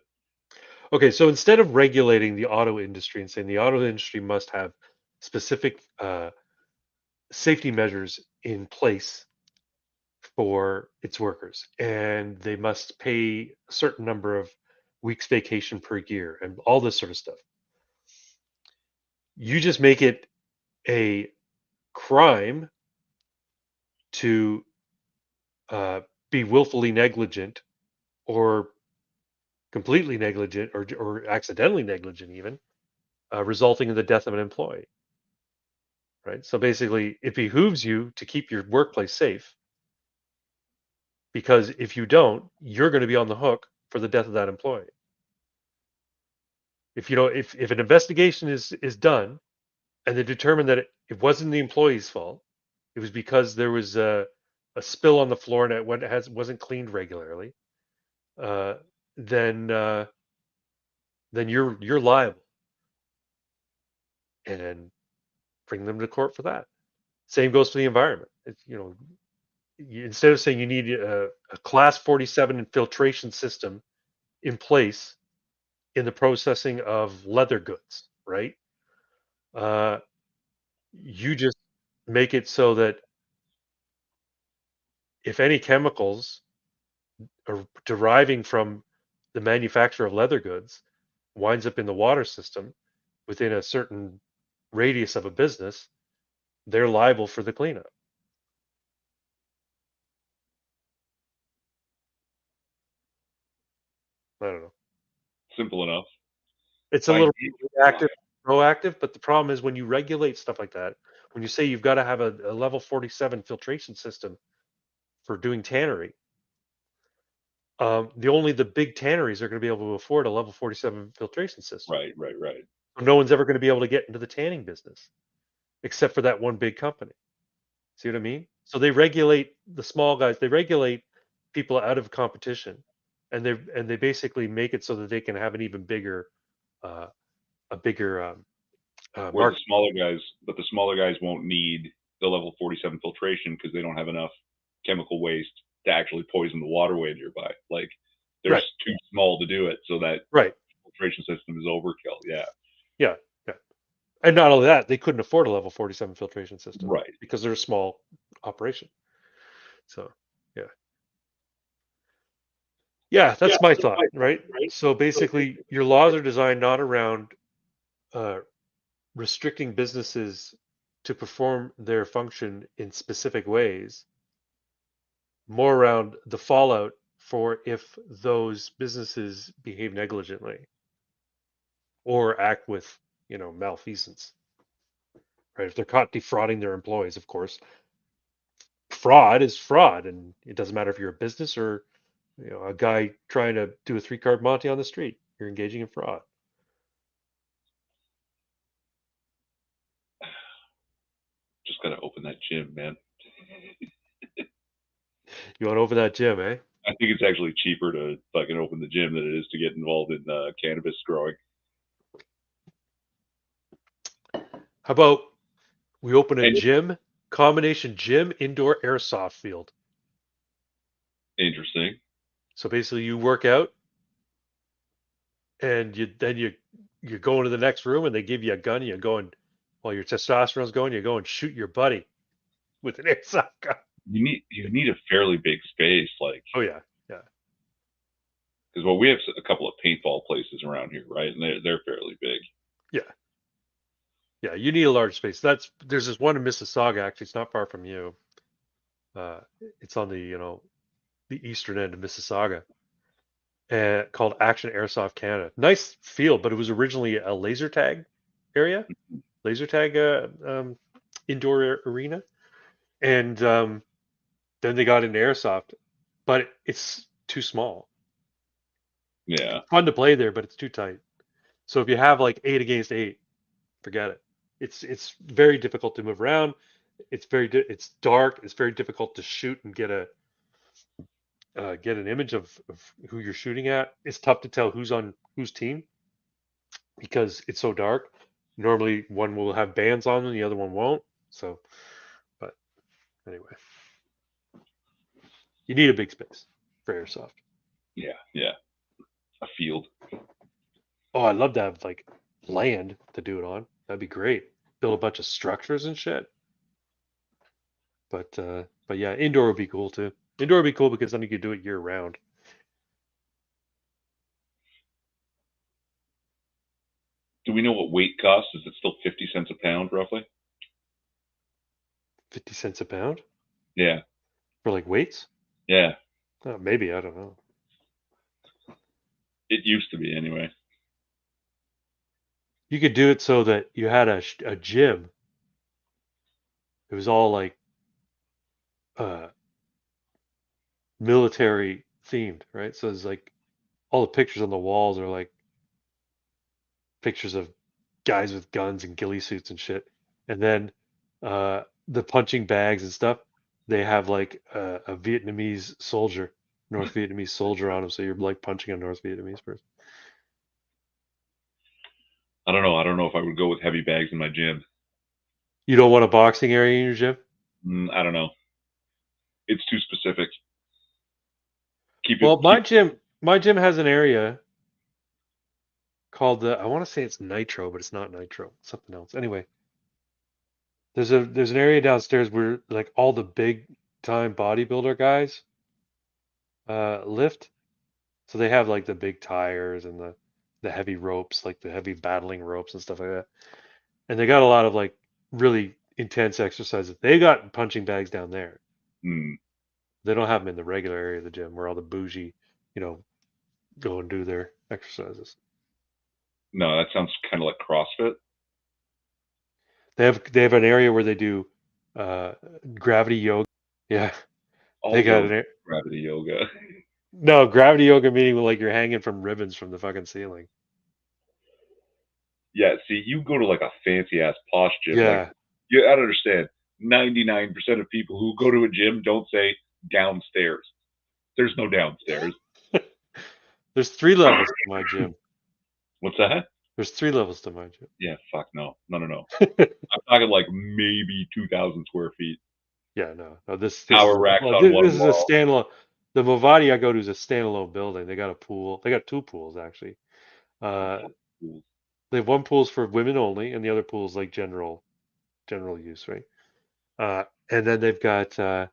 Okay, so instead of regulating the auto industry and saying the auto industry must have specific safety measures in place for its workers, and they must pay a certain number of weeks vacation per year and all this sort of stuff. You just make it a crime to be willfully negligent or completely negligent or accidentally negligent even, resulting in the death of an employee, right? So basically it behooves you to keep your workplace safe, because if you don't, you're going to be on the hook for the death of that employee. If you know, if an investigation is done and they determine that it wasn't the employee's fault, it was because there was a spill on the floor and wasn't cleaned regularly, uh, then you're liable, and bring them to court for that. Same goes for the environment. Instead of saying you need a class 47 filtration system in place in the processing of leather goods, right? Uh, you just make it so that if any chemicals are deriving from the manufacture of leather goods winds up in the water system within a certain radius of a business, they're liable for the cleanup. I don't know. Simple enough. It's a little reactive, proactive, but the problem is when you regulate stuff like that, when you say you've got to have a level 47 filtration system for doing tannery, the big tanneries are going to be able to afford a level 47 filtration system. Right. So no one's ever going to be able to get into the tanning business except for that one big company. See what I mean? So they regulate the small guys. They regulate people out of competition, and they basically make it so that they can have an even bigger, uh, a bigger Where market. the smaller guys won't need the level 47 filtration because they don't have enough chemical waste to actually poison the waterway nearby. Like they're Right. too small to do it, so that Right. filtration system is overkill. Yeah. Yeah. And not only that, they couldn't afford a level 47 filtration system, Right. because they're a small operation. So, yeah. Yeah, that's my thought, right? So basically, your laws are designed not around uh, restricting businesses to perform their function in specific ways, more around the fallout for if those businesses behave negligently or act with, malfeasance, right? If they're caught defrauding their employees, of course, fraud is fraud, and it doesn't matter if you're a business or a guy trying to do a 3-card Monte on the street. You're engaging in fraud. Just gotta open that gym, man. You want to open that gym, eh? I think it's actually cheaper to fucking open the gym than it is to get involved in cannabis growing. How about we open a And gym, combination gym, indoor airsoft field. interesting. So basically, you work out, and you go into the next room, and they give you a gun, and you go and while your testosterone's going, you go and shoot your buddy with an airsoft gun. You need a fairly big space, like Oh yeah. because well, we have a couple of paintball places around here, right? And they're fairly big. Yeah, you need a large space. There's this one in Mississauga, actually. It's not far from you. It's on the eastern end of Mississauga, called Action Airsoft Canada. Nice field, but it was originally a laser tag area, laser tag indoor arena, and then they got into airsoft, but it's too small. Yeah. Fun to play there, but it's too tight. So if you have like 8 against 8, forget it. It's very difficult to move around. It's dark. It's very difficult to shoot and get an image of who you're shooting at. It's tough to tell who's on whose team because it's so dark. Normally one will have bands on and the other one won't. So, but anyway, you need a big space for airsoft. Yeah. A field. Oh, I'd love to have like land to do it on. That'd be great. Build a bunch of structures and shit. But yeah, indoor would be cool too. Indoor would be cool because then you could do it year round. Do we know what weight costs? Is it still 50 cents a pound, roughly? 50 cents a pound Yeah. for like weights? Yeah. Maybe, I don't know. It used to be anyway. You could do it so that you had a gym. It was all like military themed, right? So it's like all the pictures on the walls are like pictures of guys with guns and ghillie suits and shit. And then the punching bags and stuff, they have like a Vietnamese soldier, North Vietnamese soldier on them. So you're like punching a North Vietnamese person. I don't know. I don't know if I would go with heavy bags in my gym. You don't want a boxing area in your gym? I don't know. It's too specific. My gym has an area called I want to say it's Nitro, but it's not Nitro. It's something else. Anyway, there's an area downstairs where like all the big time bodybuilder guys lift. So they have like the big tires and the heavy ropes, like the heavy battling ropes and stuff like that. And they got a lot of like really intense exercises. They got punching bags down there. They don't have them in the regular area of the gym where all the bougie, go and do their exercises. No, that sounds kind of like CrossFit. They have an area where they do gravity yoga. Yeah. They got gravity yoga. No, gravity yoga meaning like you're hanging from ribbons from the fucking ceiling. Yeah, see, you go to like a fancy ass posh gym. Yeah. Like, I don't understand. 99% of people who go to a gym don't say downstairs. There's no downstairs. There's 3 levels to my gym. What's that? There's 3 levels to my gym. Yeah, fuck no. No. I'm talking like maybe 2,000 square feet. Yeah, no. This power racks on one this is wall. a standalone. The Movati I go to is a standalone building. They got a pool. They got 2 pools actually. They have one pool's for women only, and the other pool's like general use, right? And then they've got the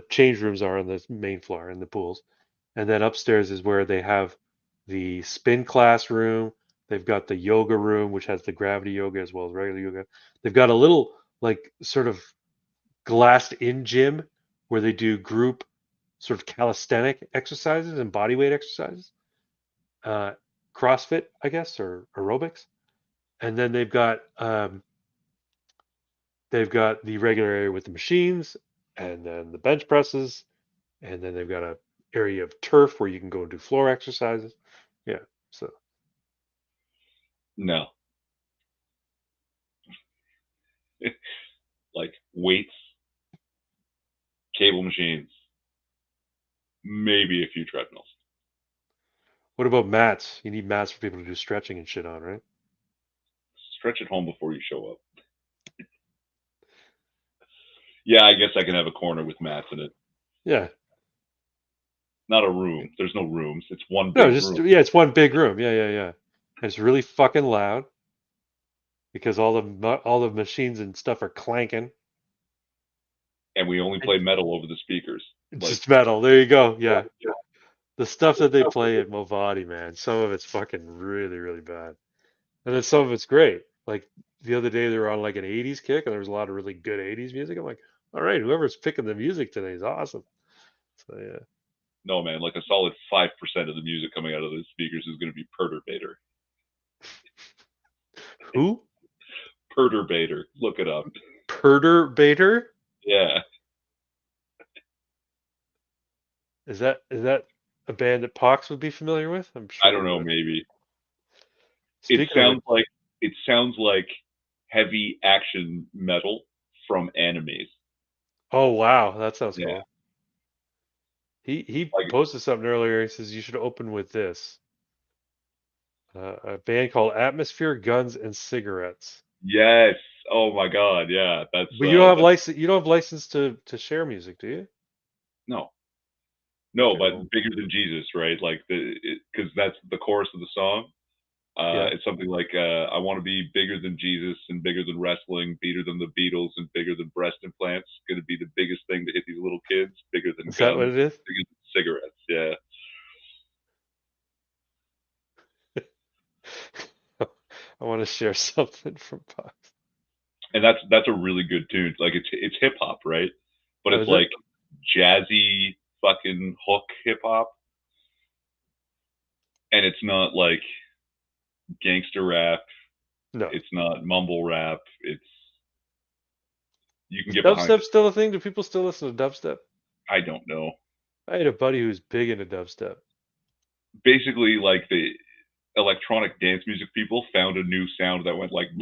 change rooms are on the main floor in the pools, and then upstairs is where they have the spin class room. They've got the yoga room, which has the gravity yoga as well as regular yoga. They've got a little like sort of glassed in gym where they do group sort of calisthenic exercises and body weight exercises. CrossFit, I guess, or aerobics. And then they've got the regular area with the machines and then the bench presses, and then they've got a area of turf where you can go and do floor exercises. Yeah. So no. Like weights, cable machines, maybe a few treadmills. What about mats? You need mats for people to do stretching and shit on, right? Stretch at home before you show up. Yeah, I guess I can have a corner with mats in it. Yeah. Not a room. There's no rooms. It's one No, big just room. yeah, it's one big room. Yeah. And it's really fucking loud because all the machines and stuff are clanking. And we only play metal over the speakers. It's just metal. There you go. Yeah. The stuff that they play at Movati, man, some of it's fucking really, really bad. And then some of it's great. Like the other day they were on like an 80s kick and there was a lot of really good 80s music. I'm like, all right, whoever's picking the music today is awesome. So yeah. No, man, like a solid 5% of the music coming out of those speakers is going to be Perturbator. Who? Perturbator. Look it up. Perturbator? Yeah. Is that a band that Pox would be familiar with? I'm sure. I don't know, maybe. Speaking It sounds like heavy action metal from animes. Oh wow, that sounds Yeah. cool. He Like- posted something earlier. He says you should open with this. A band called Atmosphere, Guns, and Cigarettes. Yes. Oh my God. Yeah. That's. But you don't have license. You don't have license to share music, do you? No. No, Okay, but well- bigger than Jesus, right? Like because that's the chorus of the song. Yeah. It's something like I want to be bigger than Jesus and bigger than wrestling, bigger than the Beatles, and bigger than breast implants. Going to be the biggest thing to hit these little kids. Bigger than Is guns. that what it is? Bigger than cigarettes. Yeah. I want to share something from Pox. And that's a really good tune. Like it's hip hop, right? But Oh, it's is it? like jazzy fucking hook hip hop. And it's not like gangster rap. No. It's not mumble rap. It's you can Is get behind dubstep it. still a thing? Do people still listen to dubstep? I don't know. I had a buddy who was big into dubstep. Basically, like the electronic dance music people found a new sound that went like, and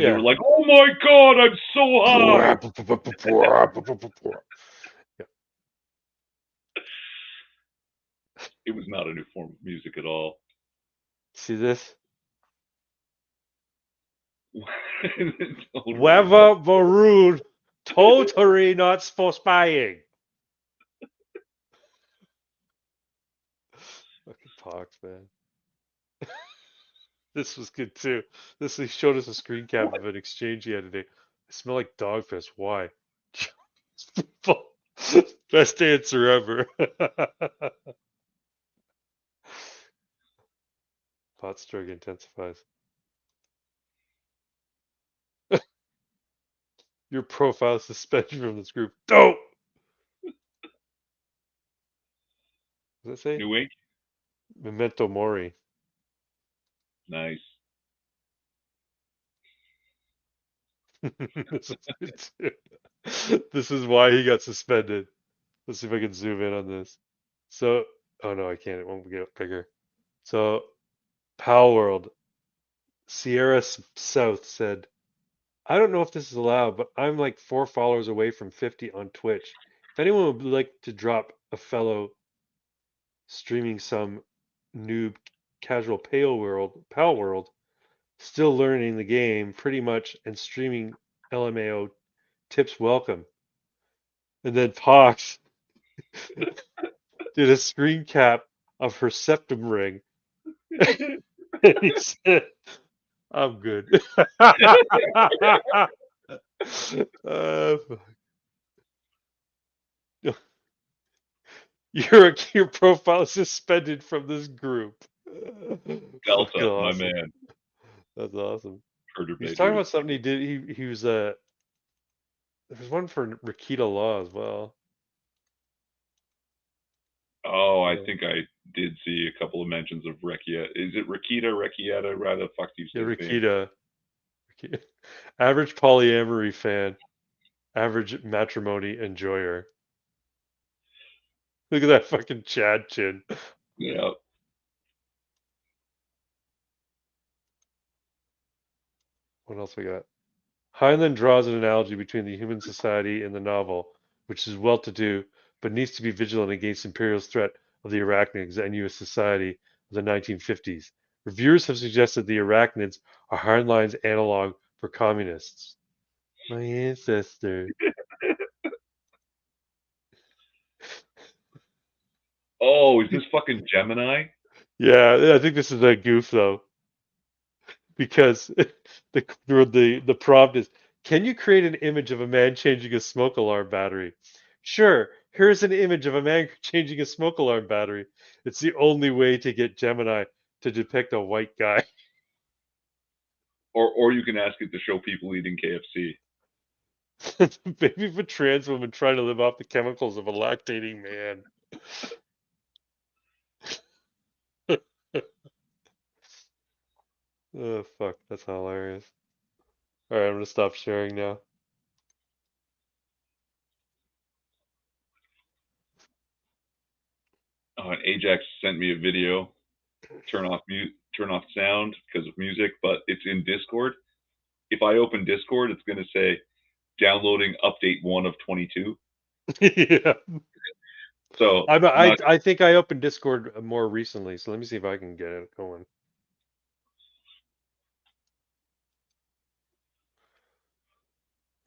they Yeah. were like, "Oh my god, I'm so high!" It was not a new form of music at all. See this? Totally. Weather Maroon, totally not supposed buying. Fucking Pox, man. This was good too. He showed us a screen cap of an exchange he had today. I smell like dog piss. Why? Best answer ever. Pot stroke intensifies. Your profile suspended from this group. Dope. What does that say? New Ink. Memento Mori. Nice. This is good too. This is why he got suspended. Let's see if I can zoom in on this. So, oh no, I can't. It won't get bigger. So, Pal World, Sierra South said, I don't know if this is allowed, but I'm like 4 followers away from 50 on Twitch. If anyone would like to drop a fellow streaming some noob casual Pal World, still learning the game pretty much and streaming LMAO, tips welcome. And then Pox did a screen cap of her septum ring. And he said, I'm good. Your profile is suspended from this group. Delta, Fucking my awesome. man. That's awesome. Perturbator. He's talking about something he did. He was there was one for Rakita Law as well. Oh, I Yeah. think I did see a couple of mentions of Rekia. Is it Rakita? Rekieta? Rather, the fuck do you say Yeah, his name? Rakita. Average polyamory fan. Average matrimony enjoyer. Look at that fucking Chad chin. Yeah. What else we got? Heinlein draws an analogy between the human society and the novel, which is well-to-do, but needs to be vigilant against imperialist threat of the arachnids and U.S. society of the 1950s. Reviewers have suggested the arachnids are Heinlein's analog for communists. My ancestor. Oh, is this fucking Gemini? Yeah, I think this is a goof though, because the prompt is, can you create an image of a man changing a smoke alarm battery? Sure, here's an image of a man changing a smoke alarm battery. It's the only way to get Gemini to depict a white guy. Or you can ask it to show people eating KFC. Maybe for trans women trying to live off the chemicals of a lactating man. Oh, fuck, that's hilarious. Alright, I'm gonna stop sharing now. And Ajax sent me a video. Turn off sound because of music, but it's in Discord. If I open Discord, it's going to say downloading update 1 of 22. Yeah. So I think I opened Discord more recently, so let me see if I can get it going.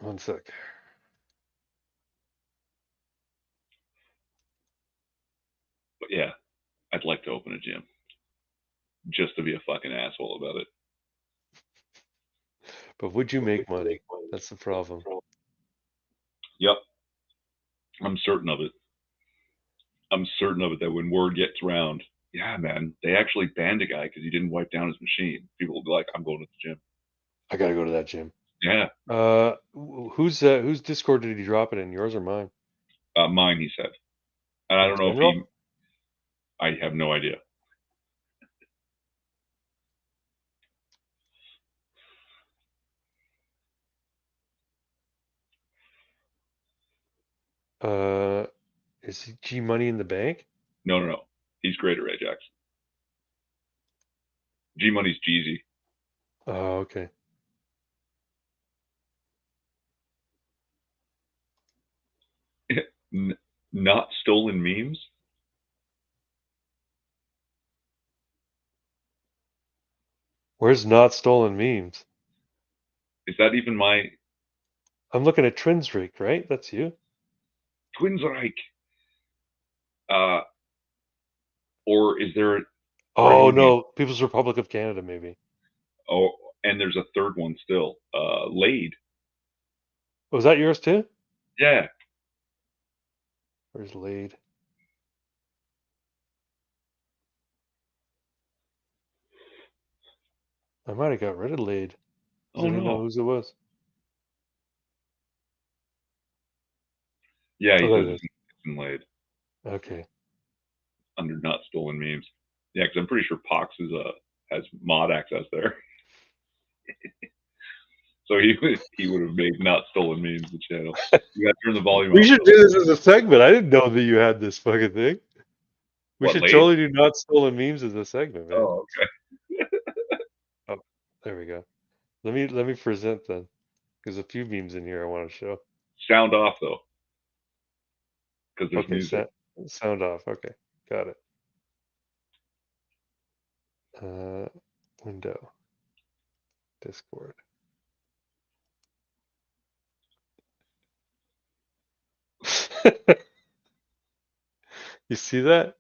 One sec. But yeah, I'd like to open a gym just to be a fucking asshole about it. But would you make money? That's the problem. Yep. I'm certain of it. I'm certain of it that when word gets around, yeah, man, they actually banned a guy because he didn't wipe down his machine. People will be like, I'm going to the gym. I gotta go to that gym. Yeah. Whose Discord did he drop it in? Yours or mine? Mine, he said. And I don't know if I have no idea. Is he G Money in the Bank? No. He's Greater Ajax. G Money's Jeezy. Oh, okay. Not stolen memes? Where's not stolen memes? Is that even my... I'm looking at Trinsreich, right? That's you. Twinsreich. Or is there... Oh, no. People's Republic of Canada, maybe. Oh, and there's a third one still. Laid. Was that yours too? Yeah. Where's Laid? I might have got rid of Laid. I didn't know whose it was. Yeah, he says it's Laid. Okay. Under not stolen memes. Yeah, because I'm pretty sure Pox has mod access there. So he would have made not stolen memes the channel. You got to turn the volume We up. should do this as a segment. I didn't know that you had this fucking thing. We should totally do not stolen memes as a segment, man. Oh, okay. Oh, there we go. Let me present then. There's a few memes in here I want to show. Sound off though, because there's okay, music. Sound off. Okay, got it. Window. Discord. You see that?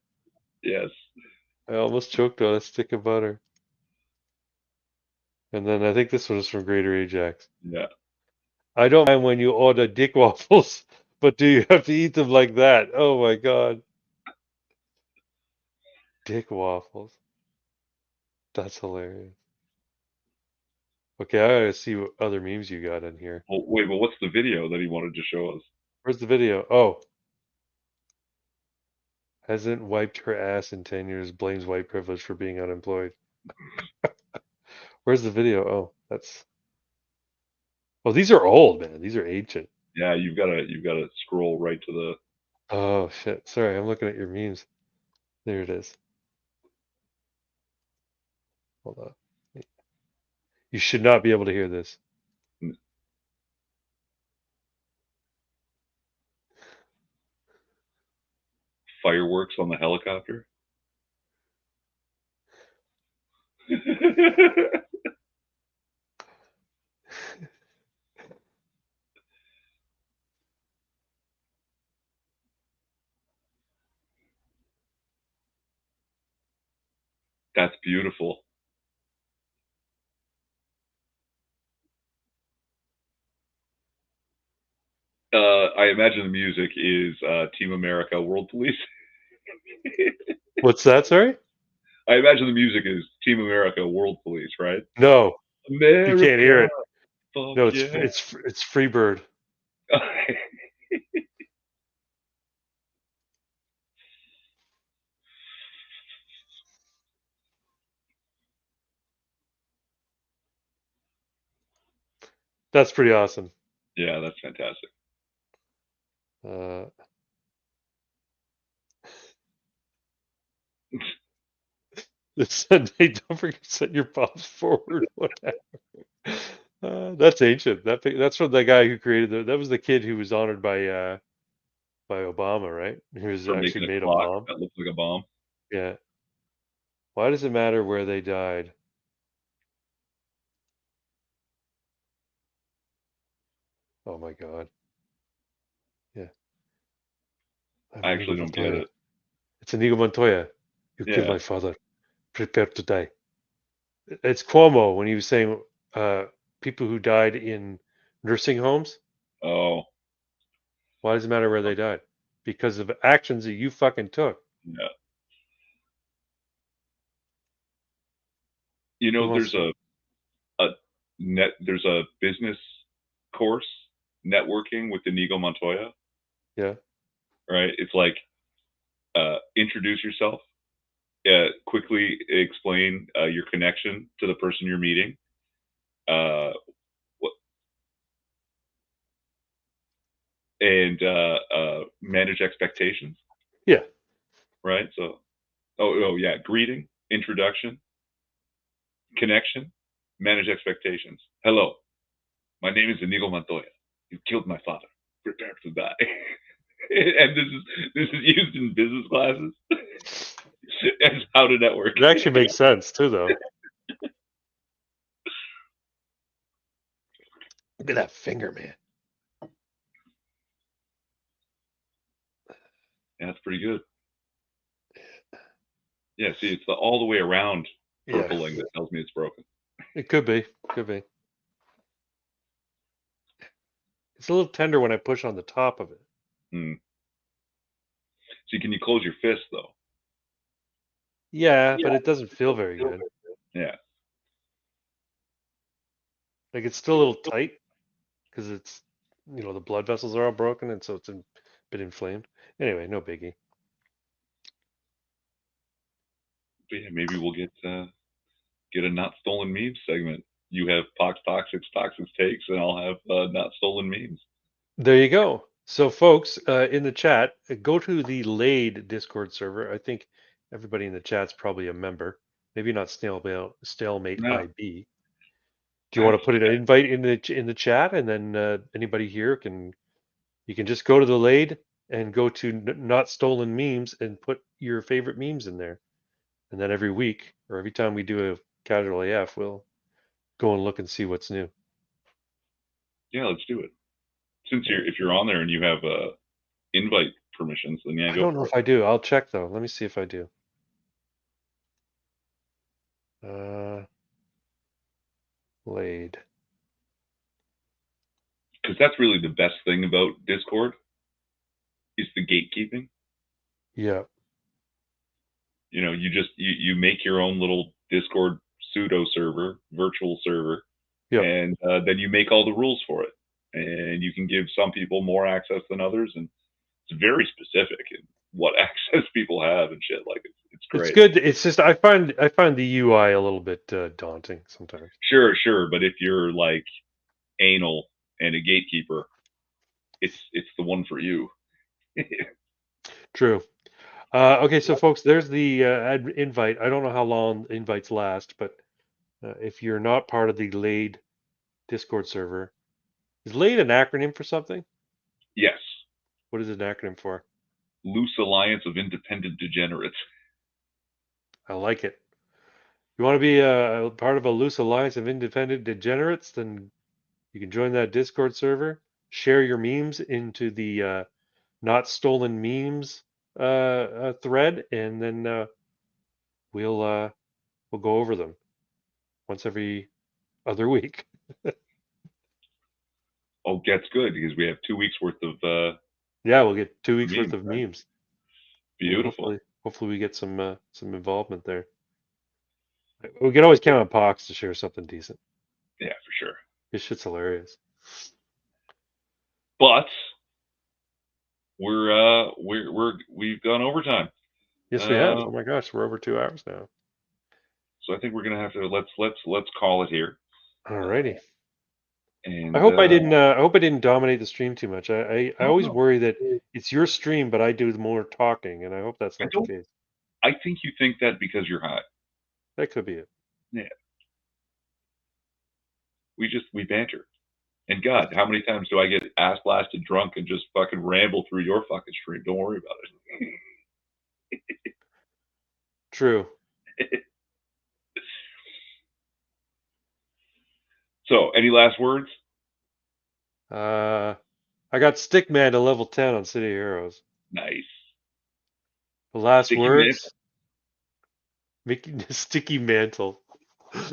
Yes. I almost choked on a stick of butter. And then I think this one is from Greater Ajax. Yeah. I don't mind when you order dick waffles, but do you have to eat them like that? Oh my god. Dick waffles. That's hilarious. Okay, I gotta see what other memes you got in here. Well, wait, but what's the video that he wanted to show us? Where's the video? Oh. Hasn't wiped her ass in 10 years, blames white privilege for being unemployed. Where's the video? Oh, that's... Oh, these are old, man. These are ancient. Yeah, you've got to scroll right to the... Oh, shit. Sorry, I'm looking at your memes. There it is. Hold on. You should not be able to hear this. fireworks on the helicopter. That's beautiful. I imagine the music is Team America World Police. What's that? Sorry? I imagine the music is Team America World Police, right? No, America, you can't hear it. fuck No, it's yeah. it's Freebird. That's pretty awesome. Yeah, that's fantastic. This Sunday, don't forget to send your palms forward. Whatever. That's ancient. That's from the guy who created that was the kid who was honored by Obama, right? He was For actually making a made a clock bomb. that looks like a bomb. Yeah. Why does it matter where they died? Oh my God. Yeah. I actually don't get it. It's Inigo Montoya. You killed Yeah. my father. Prepare to die. It's Cuomo when he was saying people who died in nursing homes. Oh, Why does it matter where they died? Because of actions that you fucking took. yeah. You Who know, wants there's there's a business course, networking with Inigo Montoya, Yeah. right? It's like introduce yourself, quickly explain your connection to the person you're meeting, what, and manage expectations, Yeah. right? So, oh yeah, greeting, introduction, connection, manage expectations. Hello, my name is Inigo Montoya. You killed my father. Prepare to die. And this is used in business classes as how to network. It actually makes sense too, though. Look at that finger, man. Yeah, that's pretty good. Yeah, see, it's the all the way around purpling that tells me it's broken. It could be. Could be. It's a little tender when I push on the top of it. See, can you close your fist though? Yeah, but it doesn't feel very good. Yeah. Like it's still a little tight because it's, the blood vessels are all broken and so it's a bit inflamed. Anyway, no biggie. But yeah, maybe we'll get a not stolen memes segment. You have Pox Toxics takes, and I'll have not stolen memes. There you go. So, folks, in the chat, go to the Laid Discord server. I think everybody in the chat's probably a member. Maybe not Stalemate No. IB. Do you want to put an invite in the chat, and then anybody here you can just go to the Laid and go to Not Stolen Memes and put your favorite memes in there, and then every week or every time we do a casual AF, we'll go and look and see what's new. Yeah, let's do it. Since if you're on there and you have invite permissions, then yeah, I don't know if I do. I'll check though. Let me see if I do. Laid. Because that's really the best thing about Discord is the gatekeeping. Yeah. You make your own little Discord pseudo server, virtual server, Yep. and then you make all the rules for it, and you can give some people more access than others, and it's very specific in what access people have and shit. Like it's great. It's good. It's just I find the UI a little bit daunting sometimes. Sure, but if you're like anal and a gatekeeper, it's the one for you. True. Okay, so folks, there's the invite. I don't know how long invites last, but if you're not part of the Laid Discord server, is Laid an acronym for something? Yes. What is it an acronym for? loose alliance of independent degenerates. I like it. You want to be a part of a loose alliance of independent degenerates? Then you can join that Discord server. Share your memes into the not stolen memes thread, and then we'll go over them once every other week. Oh, that's good because we have 2 weeks worth of Yeah, we'll get 2 weeks memes, worth of right? memes. Beautiful. Hopefully we get some involvement there. We can always count on Pox to share something decent. Yeah, for sure. His shit's hilarious. But we've gone overtime. Yes, we have. Oh my gosh, we're over 2 hours now. So I think we're gonna have to let's call it here. Alrighty. And I hope I didn't dominate the stream too much. I always no. worry that it's your stream, but I do more talking, and I hope that's not the case. I think you think that because you're hot. That could be it. Yeah. We banter. And God, how many times do I get ass blasted drunk and just fucking ramble through your fucking stream? Don't worry about it. True. So, any last words? I got Stickman to level 10 on City Heroes. Nice. The last Sticky words? Making a sticky mantle.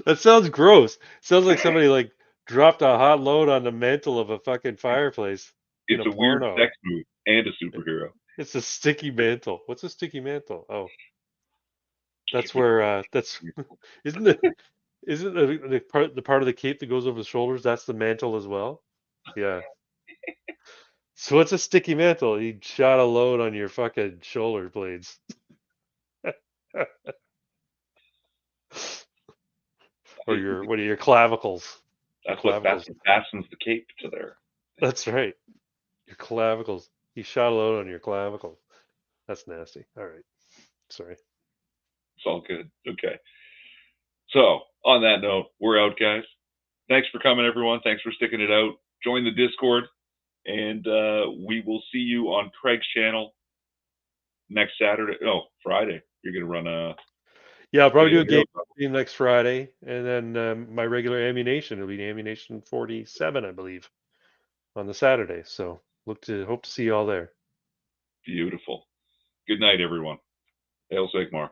That sounds gross. Sounds like somebody like dropped a hot load on the mantle of a fucking fireplace. It's a weird sex move and a superhero. It's a sticky mantle. What's a sticky mantle? Oh, that's where that's isn't it? Isn't the part of the cape that goes over the shoulders? That's the mantle as well. Yeah. So what's a sticky mantle? He shot a load on your fucking shoulder blades. Or your clavicles. That's what fastens the cape to there. That's right. Your clavicles. He shot a load on your clavicles. That's nasty. All right. Sorry. It's all good. Okay. So, on that note, we're out, guys. Thanks for coming, everyone. Thanks for sticking it out. Join the Discord, and we will see you on Craig's channel next Saturday. No, Friday. You're going to run a... Yeah, I'll probably do a game stream next Friday, and then my regular Ammunition. It'll be Ammunition 47, I believe, on the Saturday. So hope to see you all there. Beautiful. Good night, everyone. Hail Sigmar.